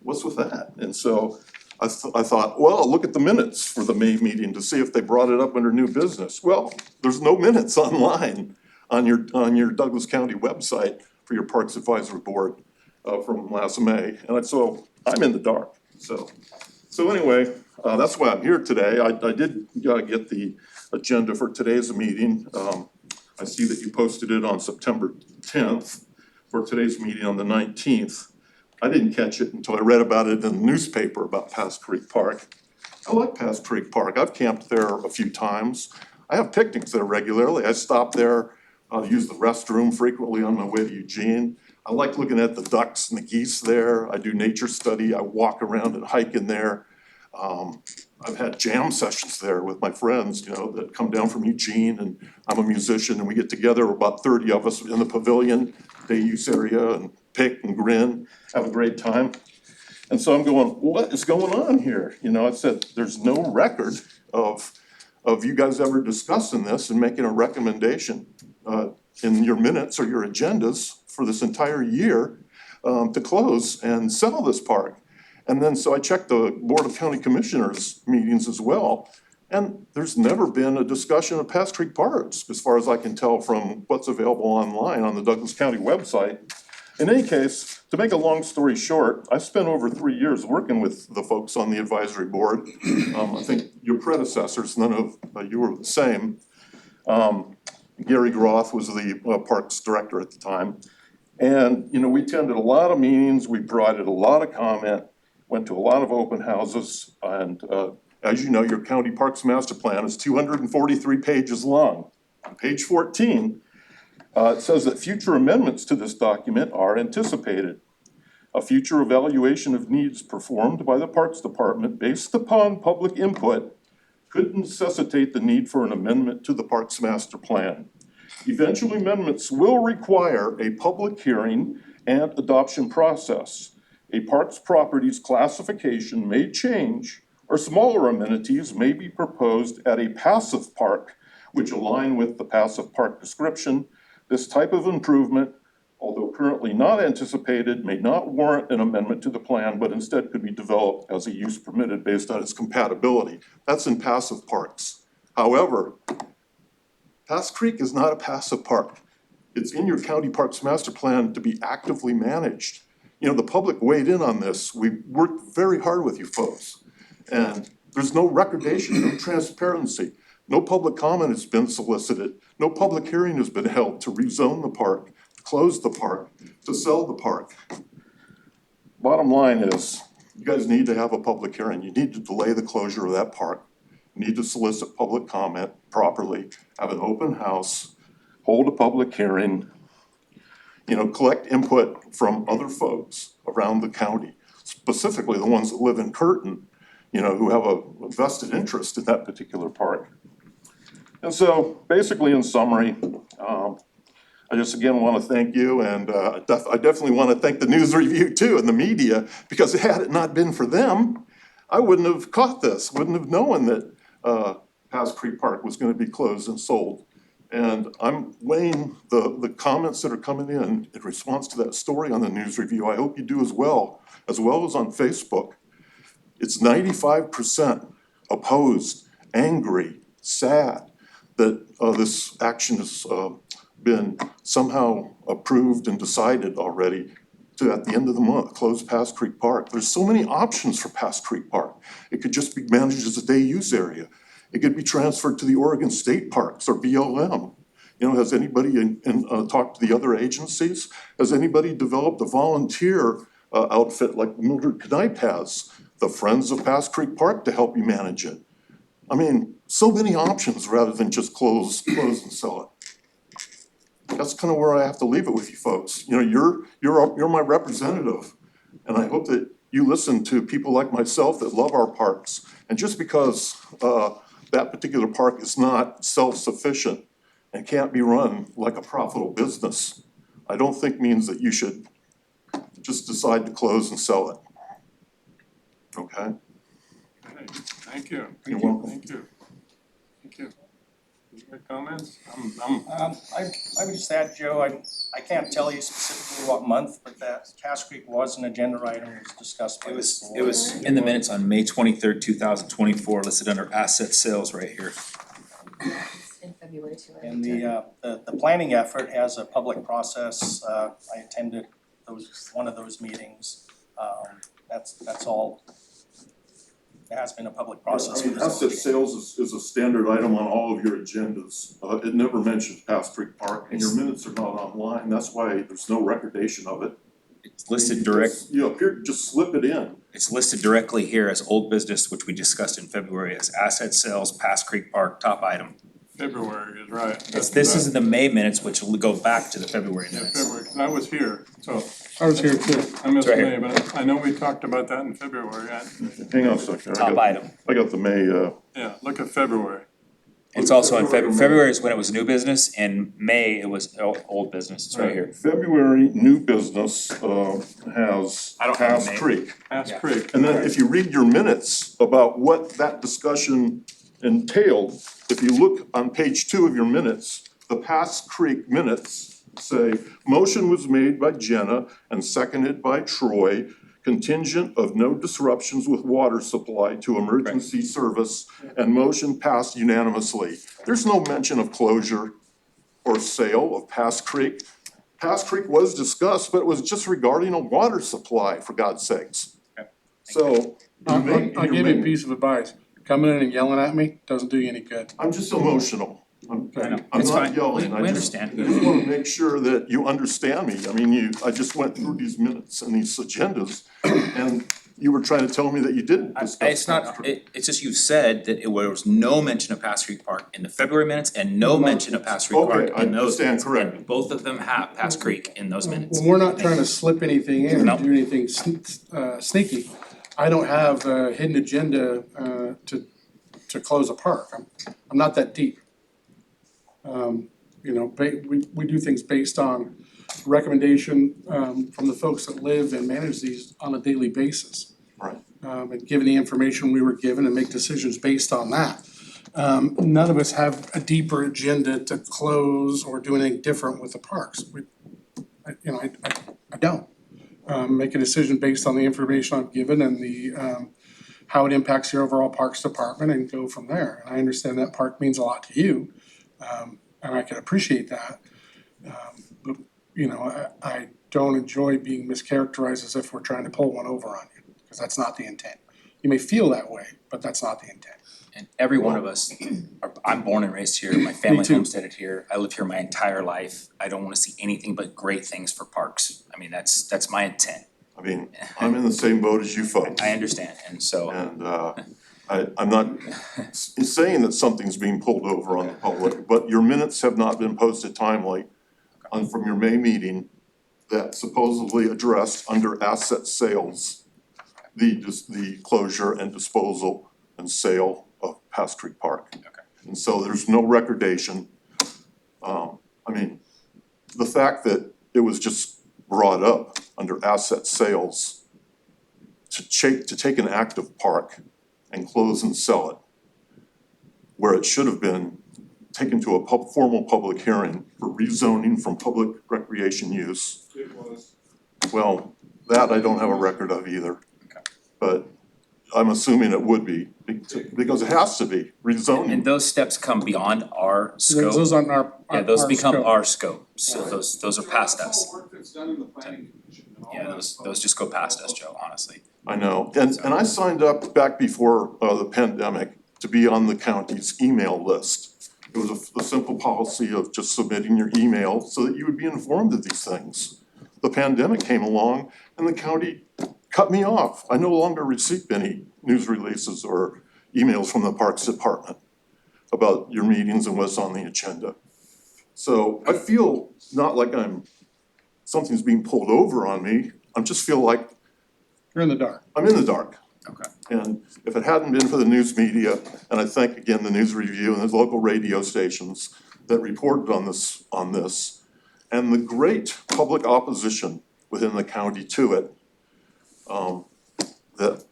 What's with that? And so I thought, well, I'll look at the minutes for the May meeting to see if they brought it up under new business. Well, there's no minutes online on your Douglas County website for your Parks Advisory Board from last May. And so I'm in the dark, So anyway, that's why I'm here today. I did get the agenda for today's meeting. I see that you posted it on September 10th for today's meeting on the 19th. I didn't catch it until I read about it in the newspaper about Pass Creek Park. I like Pass Creek Park. I've camped there a few times. I have picnics there regularly. I stop there, use the restroom frequently on my way to Eugene. I like looking at the ducks and the geese there. I do nature study. I walk around and hike in there. I've had jam sessions there with my friends, that come down from Eugene, and I'm a musician, and we get together, about 30 of us in the pavilion, day use area, and pick and grin, have a great time. And so I'm going, what is going on here? I said, there's no record of you guys ever discussing this and making a recommendation in your minutes or your agendas for this entire year to close and sell this park. And then, so I checked the Board of County Commissioners meetings as well, and there's never been a discussion of Pass Creek Parks, as far as I can tell from what's available online on the Douglas County website. In any case, to make a long story short, I spent over 3 years working with the folks on the advisory board. I think your predecessors, none of you were the same. Gary Groth was the Parks Director at the time. And, we attended a lot of meetings, we provided a lot of comment, went to a lot of open houses, and as you know, your county parks master plan is 243 pages long. On page 14, it says that future amendments to this document are anticipated. A future evaluation of needs performed by the Parks Department based upon public input could necessitate the need for an amendment to the Parks Master Plan. Eventual amendments will require a public hearing and adoption process. A park's property's classification may change, or smaller amenities may be proposed at a passive park, which align with the passive park description. This type of improvement, although currently not anticipated, may not warrant an amendment to the plan, but instead could be developed as a use permitted based on its compatibility. That's in passive parks. However, Pass Creek is not a passive park. It's in your county parks master plan to be actively managed. The public weighed in on this. We worked very hard with you folks. And there's no recordation, no transparency. No public comment has been solicited. No public hearing has been held to rezone the park, to close the park, to sell the park. Bottom line is, you guys need to have a public hearing. You need to delay the closure of that park. You need to solicit public comment properly, have an open house, hold a public hearing, collect input from other folks around the county, specifically the ones that live in Curtin, who have a vested interest in that particular park. And so basically, in summary, I just again want to thank you, and I definitely want to thank the News Review too and the media, because had it not been for them, I wouldn't have caught this, wouldn't have known that Pass Creek Park was going to be closed and sold. And I'm weighing the comments that are coming in response to that story on the News Review. I hope you do as well as on Facebook. It's 95% opposed, angry, sad that this action has been somehow approved and decided already to, at the end of the month, close Pass Creek Park. There's so many options for Pass Creek Park. It could just be managed as a day use area. It could be transferred to the Oregon State Parks or BLM. Has anybody talked to the other agencies? Has anybody developed a volunteer outfit like Mildred Knipe has, the Friends of Pass Creek Park, to help you manage it? I mean, so many options rather than just close and sell it. That's kind of where I have to leave it with you folks. You're my representative, and I hope that you listen to people like myself that love our parks. And just because that particular park is not self-sufficient and can't be run like a profitable business, I don't think means that you should just decide to close and sell it. Okay? Okay, thank you. You're welcome. Thank you. Thank you. Any comments? I would just add, Joe, I can't tell you specifically what month, but that Cass Creek was an agenda item, it was discussed by It the was, board. it was in the minutes on May 23rd, 2024, listed under asset sales right here. In February too. And the planning effort has a public process, I attended one of those meetings, that's all. There has been a public process. I mean, asset sales is a standard item on all of your agendas. It never mentions Pass Creek Park, and your minutes are not online, that's why there's no recordation of it. It's listed direct, You know, here, just slip it in. it's listed directly here as old business, which we discussed in February as asset sales, Pass Creek Park, top item. February is right. This is in the May minutes, which will go back to the February Yeah, minutes. February, 'cause I was here, so I was here too. I missed It's right May, here. but I know we talked about that in February. Hang on a second, Top item. I got the May, Yeah, look at February. It's also in February is when it was new business, and May it was old business, it's right here. February new business, has I don't have Pass May. Creek. Ask Yeah. Creek. And then if you read your minutes about what that discussion entailed, if you look on page 2 of your minutes, the Pass Creek minutes say, motion was made by Jenna and seconded by Troy, contingent of no disruptions with water supply to emergency service, and motion passed unanimously. There's no mention of closure or sale of Pass Creek. Pass Creek was discussed, but it was just regarding a water supply, for God's sakes. So. I'll give you a piece of advice. Coming in and yelling at me doesn't do you any good. I'm just emotional. I'm I know, I'm it's not fine, yelling, we I just understand. wanna make sure that you understand me. I mean, I just went through these minutes and these agendas, and you were trying to tell me that you didn't discuss. It's not, it's just you said that there was no mention of Pass Creek Park in the February minutes and no mention of Pass Creek Park Okay, I in those understand, minutes. correct. And both of them have Pass Creek in those minutes. When we're not trying to slip anything in No. or do anything sneaky, I don't have a hidden agenda to close a park. I'm not that deep. You know, we do things based on recommendation from the folks that live and manage these on a daily basis. Right. And given the information we were given and make decisions based on that. None of us have a deeper agenda to close or do anything different with the parks. I don't. Make a decision based on the information I'm given and the how it impacts your overall Parks Department and go from there. And I understand that park means a lot to you, and I can appreciate that. But, you know, I don't enjoy being mischaracterized as if we're trying to pull one over on you, because that's not the intent. You may feel that way, but that's not the intent. And every one of us, I'm born and raised here, my family too. homesteaded here, I lived here my entire life. I don't wanna see anything but great things for parks. I mean, that's my intent. I mean, I'm in the same boat as you folks. I understand, and so, And I'm not saying that something's being pulled over on the public, but your minutes have not been posted timely from your May meeting that supposedly addressed under asset sales, the closure and disposal and sale of Pass Creek Park. Okay. And so there's no recordation. I mean, the fact that it was just brought up under asset sales to take an active park and close and sell it, where it should have been taken to a formal public hearing for rezoning from public recreation use. It was. Well, that I don't have a record of either. Okay. But I'm assuming it would be, because it has to be and rezoning. those steps come beyond our scope. Those aren't our Yeah, those become scope. our scope, so those are past us. All work that's done in the planning commission and all Yeah, that those stuff. just go past us, Joe, honestly. I know, and I signed up back before the pandemic to be on the county's email list. It was a simple policy of just submitting your email so that you would be informed of these things. The pandemic came along and the county cut me off. I no longer receive any news releases or emails from the Parks Department about your meetings and what's on the agenda. So I feel not like something's being pulled over on me, I just feel like You're in the dark. I'm in the dark. Okay. And if it hadn't been for the news media, and I thank again the News Review and the local radio stations that reported on this, and the great public opposition within the county to it, that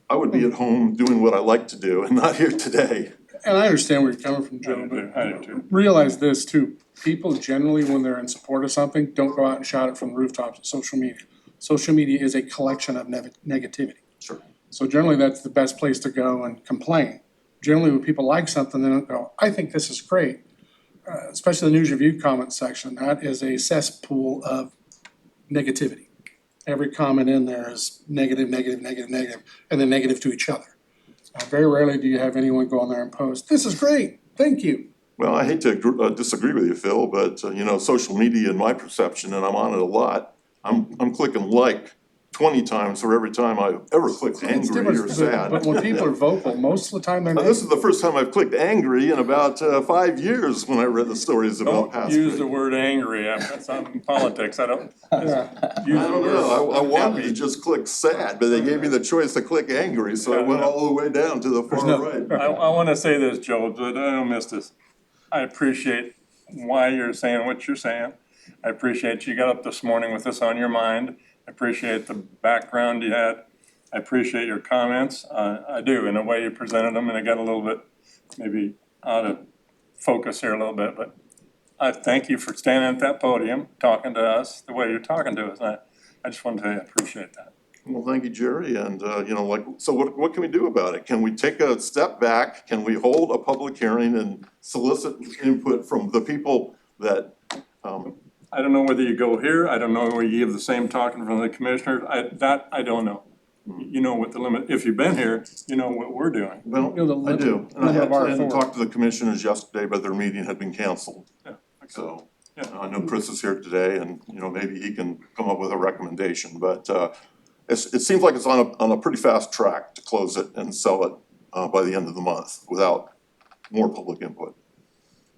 I would be at home doing what I like to do and not here today. And I understand where you're coming from, I Joe, do too, I do too. but realize this too. People generally, when they're in support of something, don't go out and shout it from the rooftops of social media. Social media is a collection of negativity. Sure. So generally, that's the best place to go and complain. Generally, when people like something, they don't go, I think this is great. Especially the news review comment section, that is a cesspool of negativity. Every comment in there is negative, negative, negative, negative, and then negative to each other. Very rarely do you have anyone go on there and post, this is great, thank you. Well, I hate to disagree with you, Phil, but social media in my perception, and I'm on it a lot, I'm clicking like 20 times for every time I ever clicked It's angry different, or sad. but when people are vocal, most of the time they're This negative. is the first time I've clicked angry in about 5 years when I read the stories about Don't past. use the word angry, that's not in politics, I don't. Yeah. Use I the don't word know, I wanted to happy. just click sad, but they gave me the choice to click angry, so I went all the way down to the far no- right. I wanna say this, Joe, but I don't miss this. I appreciate why you're saying what you're saying. I appreciate you got up this morning with this on your mind. I appreciate the background you had. I appreciate your comments. I do, in the way you presented them, and I got a little bit maybe out of focus here a little bit, but I thank you for standing at that podium, talking to us the way you're talking to us. And I just want to say I appreciate that. Well, thank you, Jerry, and so what can we do about it? Can we take a step back? Can we hold a public hearing and solicit input from the people that, I don't know whether you go here, I don't know whether you give the same talking from the commissioners, I don't know. You know what the limit, if you've been here, you know what we're doing. well, You know, the I do. And I limit had of our planned to authority. talk to the commissioners yesterday, but their meeting had been canceled. Yeah, So, Yeah. I know Chris is here today and, maybe he can come up with a recommendation, but, it seems like it's on a pretty fast track to close it and sell it, by the end of the month without more public input.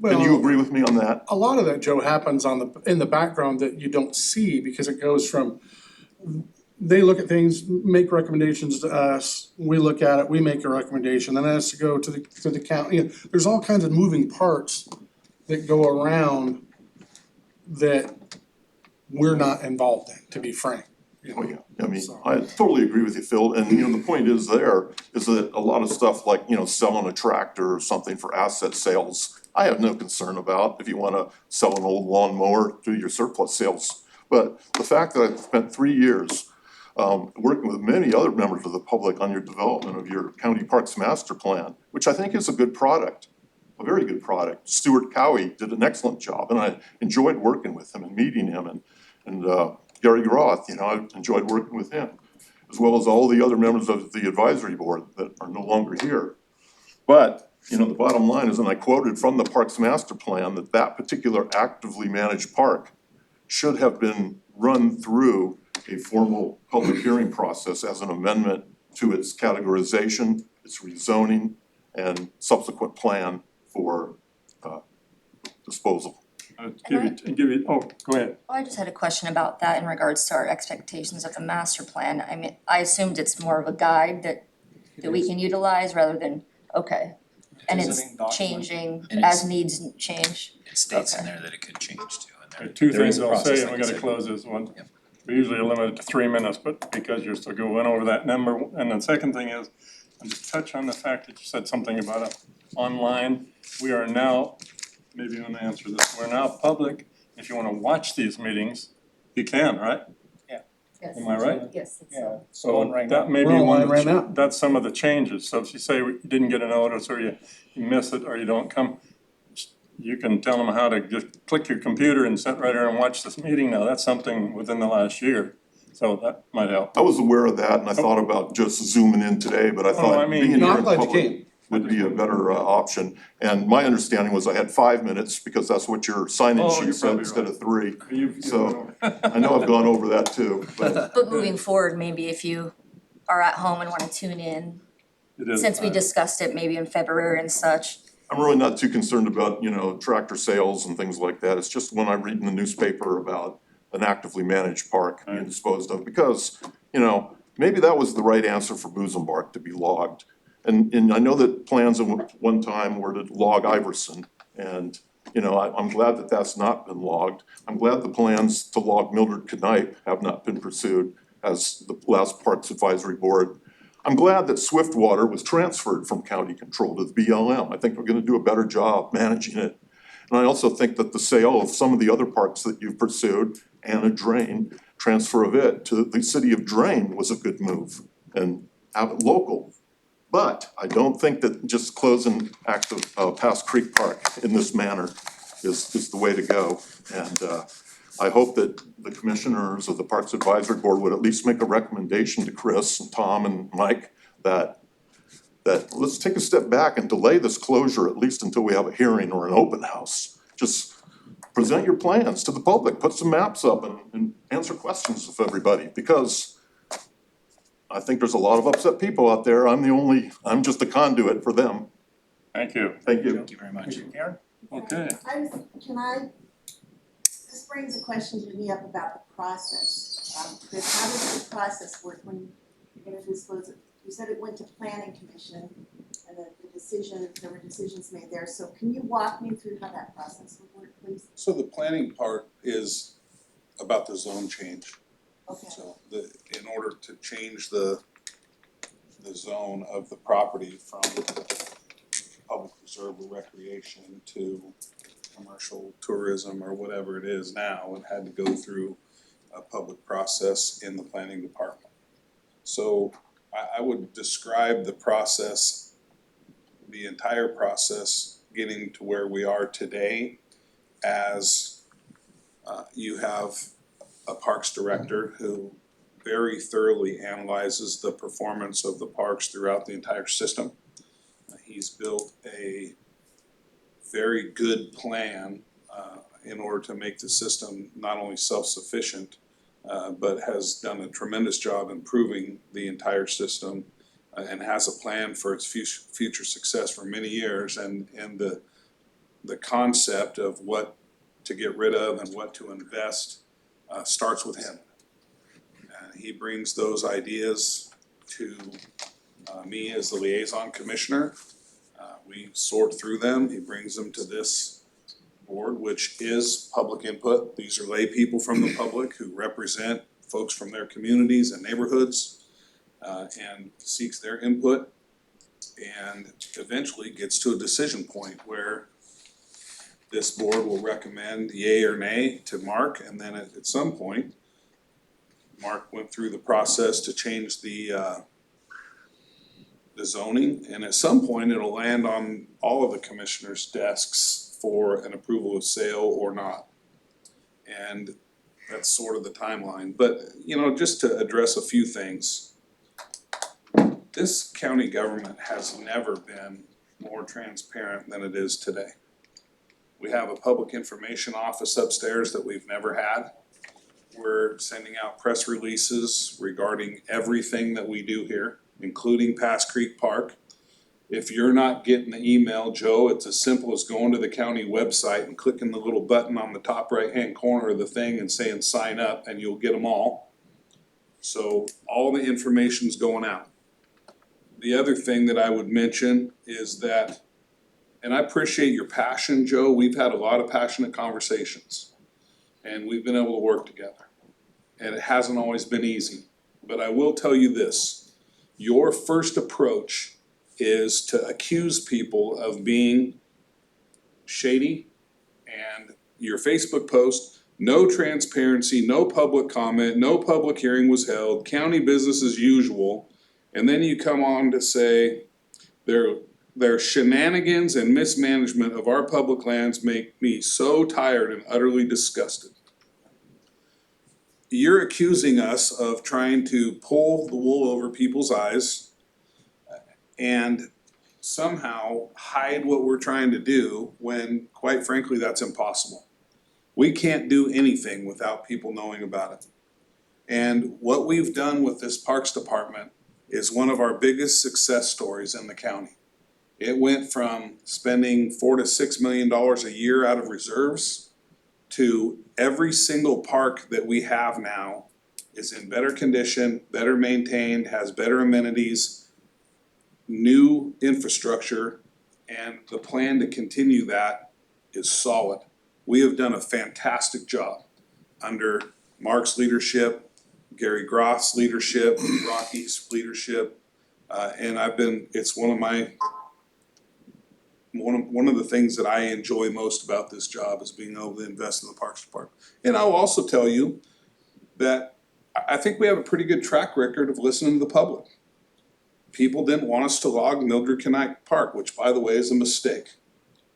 Can you Well, agree with me on that? a lot of that, Joe, happens in the background that you don't see because it goes from, they look at things, make recommendations to us, we look at it, we make a recommendation, then it has to go to the county. There's all kinds of moving parts that go around that we're not involved in, to be frank. Oh, yeah, I mean, I totally agree with you, Phil, and the point is that a lot of stuff like, selling a tractor or something for asset sales, I have no concern about if you wanna sell an old lawnmower, do your surplus sales. But the fact that I've spent 3 years working with many other members of the public on your development of your county parks master plan, which I think is a good product, a very good product. Stuart Cowie did an excellent job, and I enjoyed working with him and meeting him, and Gary Groth, I enjoyed working with him, as well as all the other members of the advisory board that are no longer here. But, the bottom line is, and I quoted from the Parks Master Plan, that particular actively managed park should have been run through a formal public hearing process as an amendment to its categorization, its rezoning, and subsequent plan for disposal. Go ahead. Well, I just had a question about that in regards to our expectations of the master plan. I mean, I assumed it's more of a guide that we can utilize rather than, okay. And it's changing And as it's- needs change. It states in Okay. there that it could change too, and There are there, two there things is a I'll process, say, and we like I gotta said. close this one. Yep. We usually limit it to 3 minutes, but because you're still going over that number, and the second thing is, I'll just touch on the fact that you said something about it online. We are now, maybe you wanna answer this, we're now public, if you wanna watch these meetings, you can, right? Yes. Am I right? Yes, it's Yeah. So that may be We're one online right now. of, that's some of the changes, so if you say you didn't get a notice, or you miss it, or you don't come, you can tell them how to just click your computer and sit right there and watch this meeting now, that's something within the last year, so that might help. I was aware of that, and I thought about just zooming in today, but I I thought mean- being here No, I'm in glad you public came. would be a better option. And my understanding was I had 5 minutes, because that's what your sign-in Oh, sheet you're said probably instead right. of 3. You've- So, I know I've gone over that too, but But moving forward, maybe if you are at home and wanna tune in, It is, since we discussed it maybe in February and such, I'm really not too concerned about, tractor sales and things like that. It's just when I read in the newspaper about an actively managed park being disposed of, because, maybe that was the right answer for Boozenbark to be logged. And I know that plans at one time were to log Iverson, and, I'm glad that that's not been logged. I'm glad the plans to log Mildred Knipe have not been pursued as the last Parks Advisory Board. I'm glad that Swiftwater was transferred from county control to the BLM. I think we're gonna do a better job managing it. And I also think that the sale of some of the other parks that you've pursued, Anna Drain, transfer of it to the city of Drain was a good move and have it local. But I don't think that just closing Pass Creek Park in this manner is the way to go. And I hope that the commissioners of the Parks Advisory Board would at least make a recommendation to Chris and Tom and Mike that let's take a step back and delay this closure at least until we have a hearing or an open house. Just present your plans to the public, put some maps up and answer questions of everybody, because I think there's a lot of upset people out there. I'm just a conduit for them. Thank you. Thank you. Thank you very much. Karen? Okay. This brings a question to me up about the process. Chris, how does the process work when you're gonna disclose it? You said it went to planning commission and that there were decisions made there, so can you walk me through how that process would work, please? So the planning part is about the zone change. Okay, So in order to change the zone of the property from public reserve or recreation to commercial tourism or whatever it is now, it had to go through a public process in the planning department. So I would describe the process, the entire process, getting to where we are today as you have a parks director who very thoroughly analyzes the performance of the parks throughout the entire system. He's built a very good plan in order to make the system not only self-sufficient, but has done a tremendous job improving the entire system and has a plan for its future success for many years, and the concept of what to get rid of and what to invest starts with him. And he brings those ideas to me as the liaison commissioner. We sort through them, he brings them to this board, which is public input. These are lay people from the public who represent folks from their communities and neighborhoods, and seeks their input, and eventually gets to a decision point where this board will recommend yay or nay to Mark, and then at some point, Mark went through the process to change the zoning, and at some point, it'll land on all of the commissioners' desks for an approval of sale or not. And that's sort of the timeline, but, just to address a few things. This county government has never been more transparent than it is today. We have a public information office upstairs that we've never had. We're sending out press releases regarding everything that we do here, including Pass Creek Park. If you're not getting the email, Joe, it's as simple as going to the county website and clicking the little button on the top right-hand corner of the thing and saying sign up, and you'll get them all. So all the information's going out. The other thing that I would mention is that, and I appreciate your passion, Joe, we've had a lot of passionate conversations, and we've been able to work together. And it hasn't always been easy, but I will tell you this, your first approach is to accuse people of being shady, and your Facebook post, no transparency, no public comment, no public hearing was held, county business as usual, and then you come on to say their shenanigans and mismanagement of our public lands make me so tired and utterly disgusted. You're accusing us of trying to pull the wool over people's eyes and somehow hide what we're trying to do when, quite frankly, that's impossible. We can't do anything without people knowing about it. And what we've done with this Parks Department is one of our biggest success stories in the county. It went from spending $4 to $6 million a year out of reserves to every single park that we have now is in better condition, better maintained, has better amenities, new infrastructure, and the plan to continue that is solid. We have done a fantastic job under Mark's leadership, Gary Groff's leadership, Rocky's leadership. And it's one of the things that I enjoy most about this job is being able to invest in the Parks Department. And I'll also tell you that I think we have a pretty good track record of listening to the public. People didn't want us to log Mildred Knight Park, which by the way is a mistake.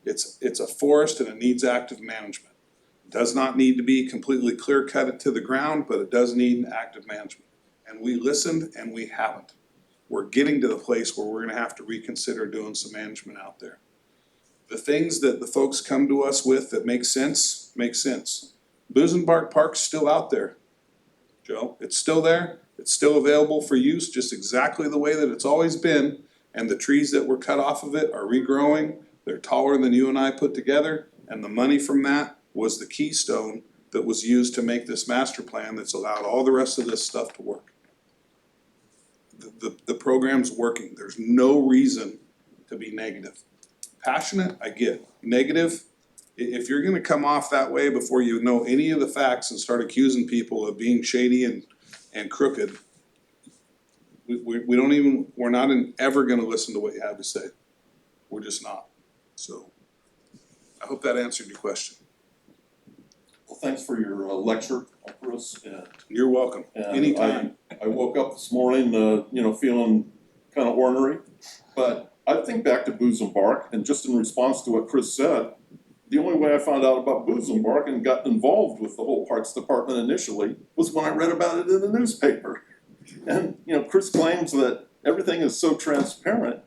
It's a forest and it needs active management. It does not need to be completely clear cut to the ground, but it does need an active management. And we listened and we haven't. We're getting to the place where we're gonna have to reconsider doing some management out there. The things that the folks come to us with that make sense, make sense. Boozenbark Park's still out there, Joe. It's still there. It's still available for use just exactly the way that it's always been. And the trees that were cut off of it are regrowing. They're taller than you and I put together. And the money from that was the keystone that was used to make this master plan that's allowed all the rest of this stuff to work. The program's working. There's no reason to be negative. Passionate, I get. Negative, if you're gonna come off that way before you know any of the facts and start accusing people of being shady and crooked, we're not ever gonna listen to what you have to say. We're just not. So, I hope that answered your question. Well, thanks for your lecture, Chris, and You're welcome. Anytime. I woke up this morning, feeling kind of ornery, but I think back to Boozenbark, and just in response to what Chris said, the only way I found out about Boozenbark and got involved with the whole Parks Department initially was when I read about it in the newspaper. And, Chris claims that everything is so transparent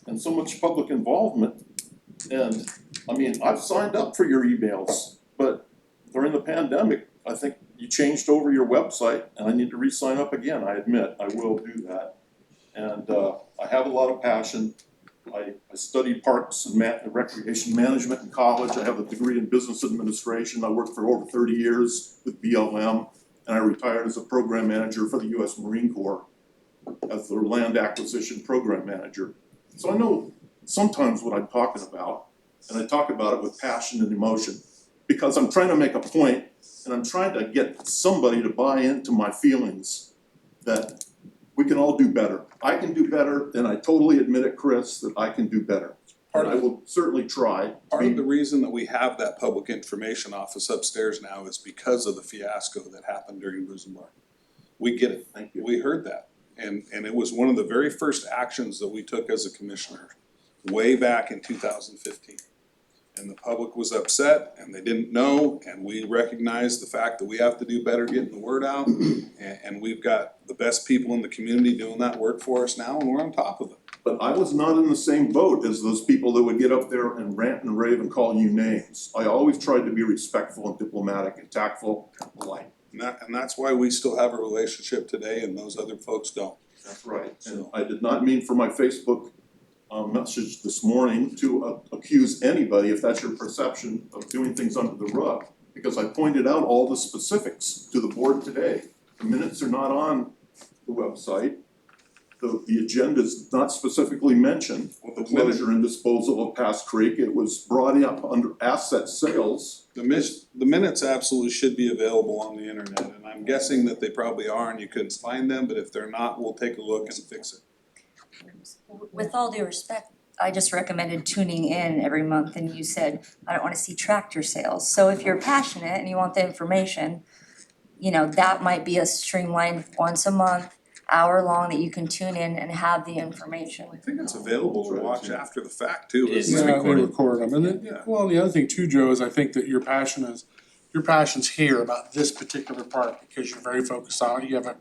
and so much public involvement. And, I've signed up for your emails, but during the pandemic, I think you changed over your website, and I need to re-sign up again, I admit, I will do that. And I have a lot of passion. I studied parks and recreation management in college. I have a degree in business administration. I worked for over 30 years with BLM, and I retired as a program manager for the US Marine Corps as their land acquisition program manager. So I know sometimes what I'm talking about, and I talk about it with passion and emotion, because I'm trying to make a point, and I'm trying to get somebody to buy into my feelings that we can all do better. I can do better, and I totally admit it, Chris, that I can do better. And I will certainly try. Part of the reason that we have that public information office upstairs now is because of the fiasco that happened during Boozenbark. We get it. Thank you. We heard that. And it was one of the very first actions that we took as a commissioner way back in 2015. And the public was upset and they didn't know, and we recognized the fact that we have to do better getting the word out. And we've got the best people in the community doing that work for us now, and we're on top of it. But I was not in the same boat as those people that would get up there and rant and rave and call you names. I always tried to be respectful and diplomatic and tactful and polite. And that's why we still have a relationship today and those other folks don't. That's right. And I did not mean for my Facebook message this morning to accuse anybody, if that's your perception, of doing things under the rug. Because I pointed out all the specifics to the board today. The minutes are not on the website. The agenda is not specifically mentioned. The closure and disposal of Pass Creek, it was brought up under asset sales. The minutes absolutely should be available on the internet, and I'm guessing that they probably are and you couldn't find them, but if they're not, we'll take a look and fix it. With all due respect, I just recommended tuning in every month and you said, I don't wanna see tractor sales. So if you're passionate and you want the information, that might be a streamlined once a month, hour long that you can tune in and have the information. I think it's available to watch after the fact too. It is. Yeah, they recorded. record them, and then, Yeah. well, the other thing too, Joe, is I think that your passion's here about this particular part, because you're very focused on it, you have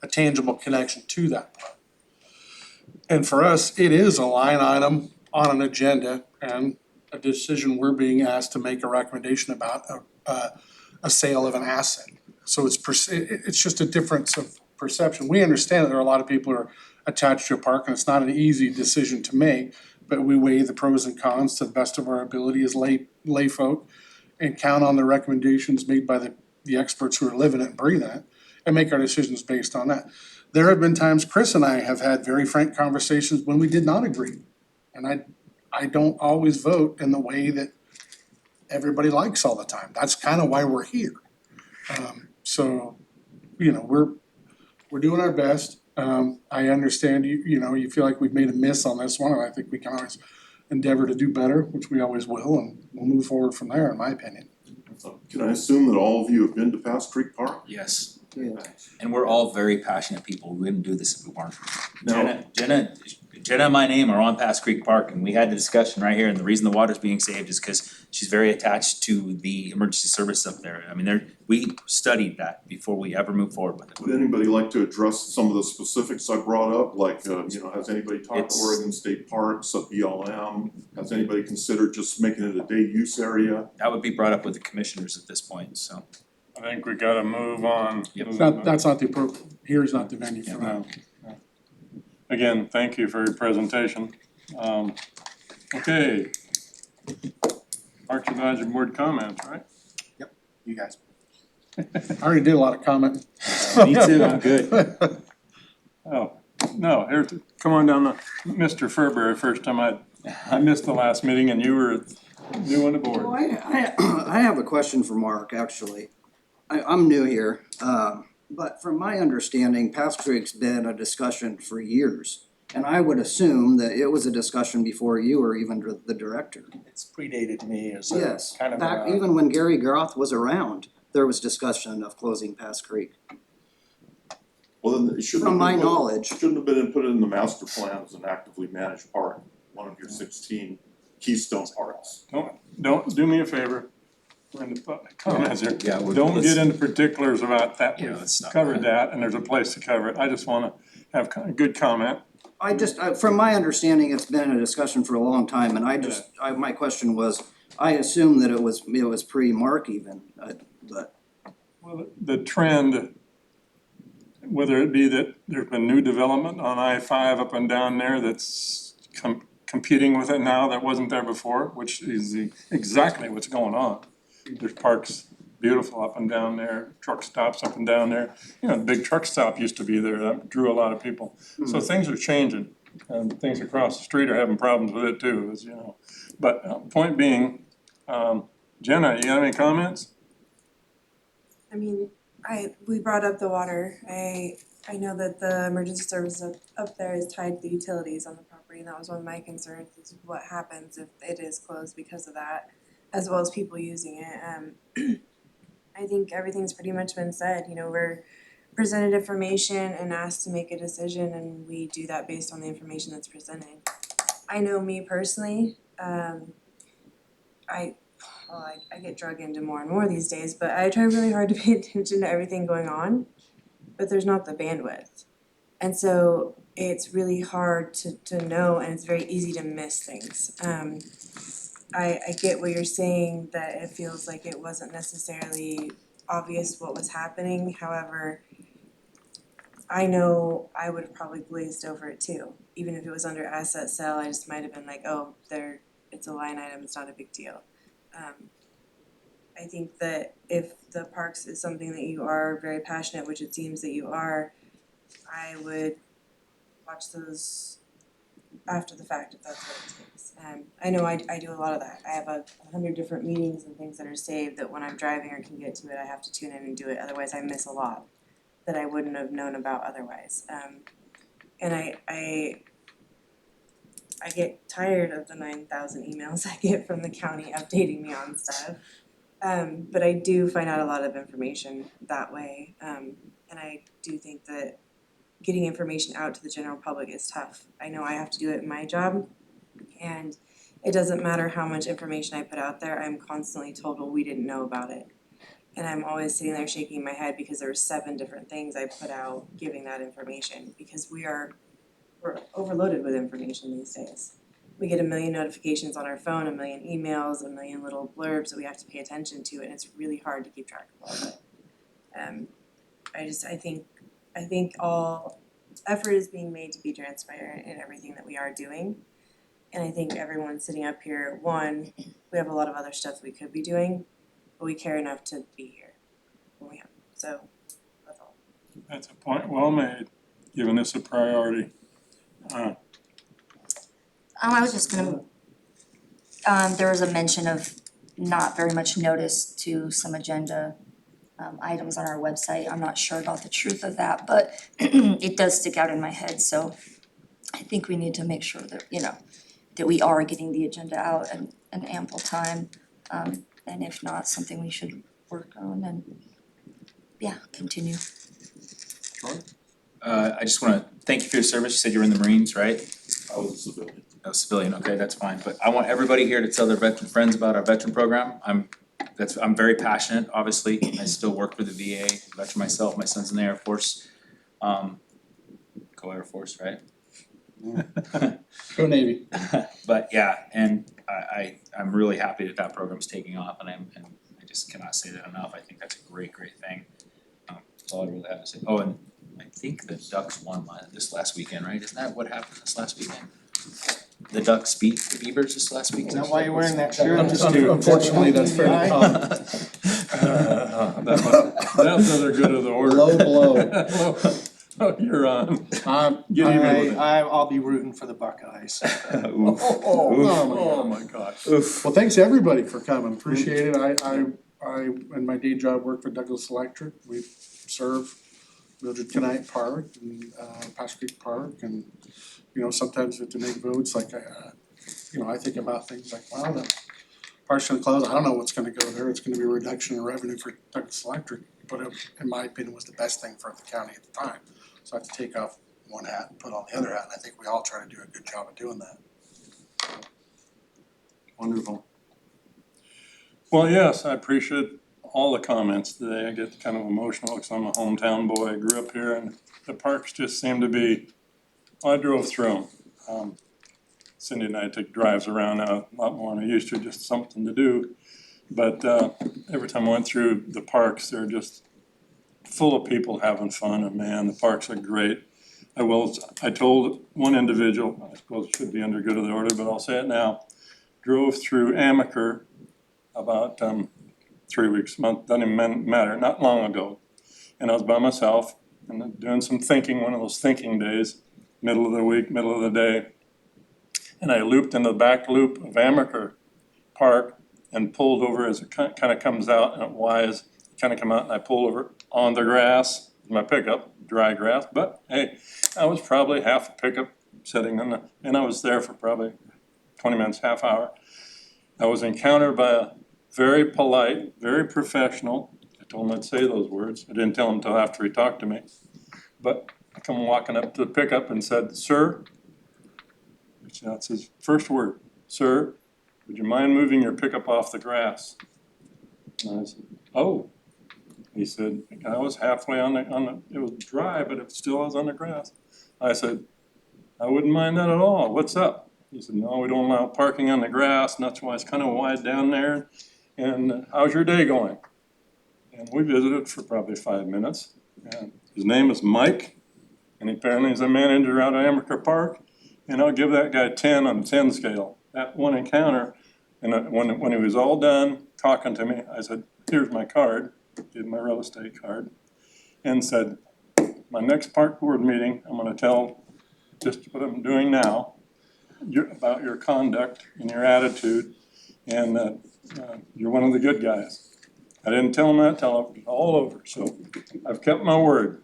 a tangible connection to that part. And for us, it is a line item on an agenda and a decision we're being asked to make a recommendation about a sale of an asset. So it's just a difference of perception. We understand that there are a lot of people who are attached to a park, and it's not an easy decision to make, but we weigh the pros and cons to the best of our ability as lay folk and count on the recommendations made by the experts who are living it and breathing it, and make our decisions based on that. There have been times Chris and I have had very frank conversations when we did not agree. And I don't always vote in the way that everybody likes all the time. That's kind of why we're here. So, we're doing our best. I understand you know, you feel like we've made a miss on this one, and I think we can always endeavor to do better, which we always will, and we'll move forward from there, in my opinion. Can I assume that all of you have been to Pass Creek Park? Yes, Yeah. and we're all very passionate people, we wouldn't do this if we weren't. No. Jenna and my name are on Pass Creek Park, and we had the discussion right here, and the reason the water's being saved is cause she's very attached to the emergency service up there. I mean, we studied that before we ever moved forward with it. Would anybody like to address some of the specifics I brought up, like, you know, has anybody talked to It's- Oregon State Parks, BLM? Has anybody considered just making it a day use area? That would be brought up with the commissioners at this point, so. I think we gotta move on. Yep. That's not the appropriate, here's not the venue for that. No, no. Again, thank you for your presentation. Okay. Parks Advisory Board comments, right? You guys. I already did a lot of commenting. Me too, I'm good. Oh, no, here, come on down, Mr. Furbury, first time I missed the last meeting and you were new on the Well, board. I have a question for Mark, actually. I'm new here, but from my understanding, Pass Creek's been a discussion for years. And I would assume that it was a discussion before you were even the director. It's predated me as a Yes, kind of back a- even when Gary Groth was around, there was discussion of closing Pass Creek, Well, then it shouldn't have from my been put- knowledge. Shouldn't have been put in the master plan as an actively managed park, one of your 16 keystone parks. Don't do me a favor. We're in the comments here. Yeah, Don't get into particulars about that. Yeah, We've let's not. covered that and there's a place to cover it. I just wanna have a good comment. From my understanding, it's been a discussion for a long time, and my question was, I assumed that it was pre-Mark even, but. Well, the trend, whether it be that there's been new development on I-5 up and down there that's competing with it now that wasn't there before, which is exactly what's going on. There's parks beautiful up and down there, truck stops up and down there. You know, the big truck stop used to be there, that drew a lot of people. So things are changing, and things across the street are having problems with it too, as you know. But point being, Jenna, you got any comments? I mean, we brought up the water. I know that the emergency service up there is tied to the utilities on the property, and that was one of my concerns, is what happens if it is closed because of that, as well as people using it. I think everything's pretty much been said, you know, we're presented information and asked to make a decision, and we do that based on the information that's presented. I know me personally, I get drug into more and more these days, but I try really hard to pay attention to everything going on, but there's not the bandwidth. And so it's really hard to know, and it's very easy to miss things. I get what you're saying, that it feels like it wasn't necessarily obvious what was happening, however, I know I would have probably glazed over it too. Even if it was under asset sale, I just might have been like, oh, it's a line item, it's not a big deal. I think that if the parks is something that you are very passionate, which it seems that you are, I would watch those after the fact, if that's what it takes. I know I do a lot of that. I have 100 different meetings and things that are saved that when I'm driving or can get to it, I have to tune in and do it. Otherwise, I miss a lot that I wouldn't have known about otherwise. And I get tired of the 9,000 emails I get from the county updating me on stuff. But I do find out a lot of information that way. And I do think that getting information out to the general public is tough. I know I have to do it in my job, and it doesn't matter how much information I put out there, I'm constantly told, well, we didn't know about it. And I'm always sitting there shaking my head because there were 7 different things I put out giving that information, because we're overloaded with information these days. We get 1 million notifications on our phone, 1 million emails, 1 million little blurbs that we have to pay attention to, and it's really hard to keep track of all of it. I think all effort is being made to be transparent in everything that we are doing. And I think everyone sitting up here, one, we have a lot of other stuff we could be doing, but we care enough to be here when we have. So that's all. That's a point well made, giving this a priority. I was just gonna, there was a mention of not very much notice to some agenda items on our website. I'm not sure about the truth of that, but it does stick out in my head, so I think we need to make sure that, that we are getting the agenda out in ample time. And if not, something we should work on and, continue. I just wanna thank you for your service. You said you were in the Marines, right? I was a civilian. A civilian, okay, that's fine, but I want everybody here to tell their veteran friends about our veteran program. I'm very passionate, obviously, I still work for the VA, veteran myself, my son's in the Air Force. Go Air Force, right? Go Navy. But yeah, and I'm really happy that program's taking off, and I just cannot say that enough, I think that's a great thing. That's all I really have to say. Oh, and I think the Ducks won this last weekend, right? Isn't that what happened this last weekend? The Ducks beat the Beavers this last weekend? Is that why you're wearing that shirt? Unfortunately, that's fairly common. That's another good of the order. Low blow. Oh, you're on. Get even with it. I'll be rooting for the Buckeyes. Oof. Oh my gosh. Oof. Well, thanks everybody for coming, appreciate it. I in my day job work for Douglas Electric, we serve Mildred Knight Park and Pasture Creek Park, and sometimes we have to make votes, like I think about things like, wow, the park's gonna close, I don't know what's gonna go there, it's gonna be a reduction in revenue for Douglas Electric, but it, in my opinion, was the best thing for the county at the time. So I have to take off one hat and put on the other hat, and I think we all try to do a good job of doing that. Wonderful. Well, yes, I appreciate all the comments today. I get kind of emotional because I'm a hometown boy. I grew up here and the parks just seem to be, I drove through them. Cindy and I take drives around now, a lot more than I used to, just something to do. But every time I went through the parks, they're just full of people having fun, and man, the parks are great. I told one individual, I suppose it should be under good of the order, but I'll say it now, drove through Amaker about 3 weeks, month, doesn't even matter, not long ago. And I was by myself and doing some thinking, one of those thinking days, middle of the week, middle of the day. And I looped into the back loop of Amaker Park and pulled over as it kind of comes out, and it winds, kind of come out, and I pulled over on the grass, my pickup, dry grass, but hey, I was probably half a pickup sitting on and I was there for probably 20 minutes, half hour. I was encountered by a very polite, very professional, I told him I'd say those words, I didn't tell him until after he talked to me, but I come walking up to the pickup and said, "Sir," that's his first word, "Sir, would you mind moving your pickup off the grass?" And I said, "Oh." He said, I was halfway on the, it was dry, but it still was on the grass. I said, "I wouldn't mind that at all, what's up?" He said, "No, we don't allow parking on the grass, and that's why it's kind of wide down there. And how's your day going?" And we visited for probably 5 minutes. And his name is Mike, and apparently he's a manager out at Amaker Park. And I'll give that guy 10 on the 10 scale. That one encounter, and when he was all done talking to me, I said, "Here's my card." Gave my real estate card and said, "My next park board meeting, I'm gonna tell just what I'm doing now, about your conduct and your attitude, and that you're one of the good guys." I didn't tell him that till it was all over, so I've kept my word.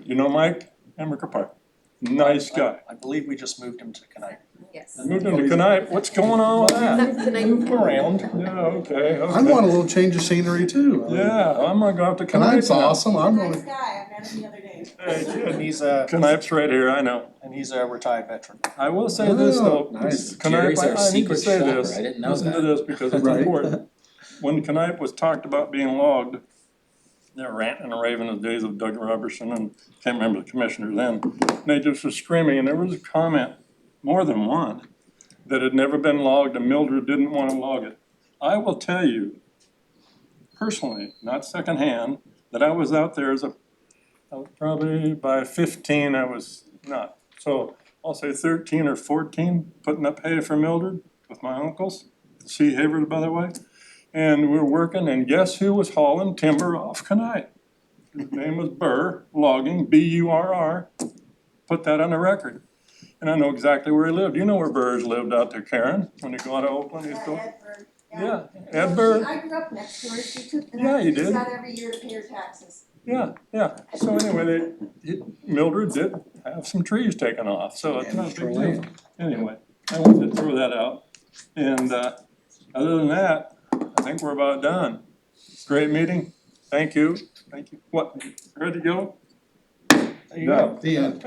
You know Mike, Amaker Park, nice guy. I believe we just moved him to Knight. Yes. Moved him to Knight, what's going on with that? Move him around. Yeah, okay, I want a okay. little change of scenery too. Yeah, I'm gonna go out to Knight Tonight's now. awesome, I'm Nice going, guy, I met him the other day. And he's Knight's right here, I know. a retired veteran. I will say this though, Oh, nice. Jerry's our I need to secret say shopper. this, I didn't know listen to that. this because it's Right. important. When Knight was talked about being logged, they're ranting and raving in the days of Doug Robertson and can't remember the commissioner then. And they just were screaming, and there was a comment, more than one, that had never been logged and Mildred didn't want to log it. I will tell you, personally, not secondhand, that I was out there I was probably by 15, I was not. So I'll say 13 or 14, putting up hay for Mildred with my uncles, C. Hayward, by the way. And we were working, and guess who was hauling timber off Knight? His name was Burr Logging, B-U-R-R. Put that on the record. And I know exactly where he lived. You know where Burrs lived out there, Karen, when you go out of Oakland, you go. Yeah, Ed Burr, I grew up next to her, she took, Yeah, you did. that every year to pay her taxes. yeah, so anyway, Mildred did have some trees taken off, so it's not a big deal. Anyway, I wanted to throw that out, and other than that, I think we're about done. Great meeting, thank you, what, ready to go? There you go. The end.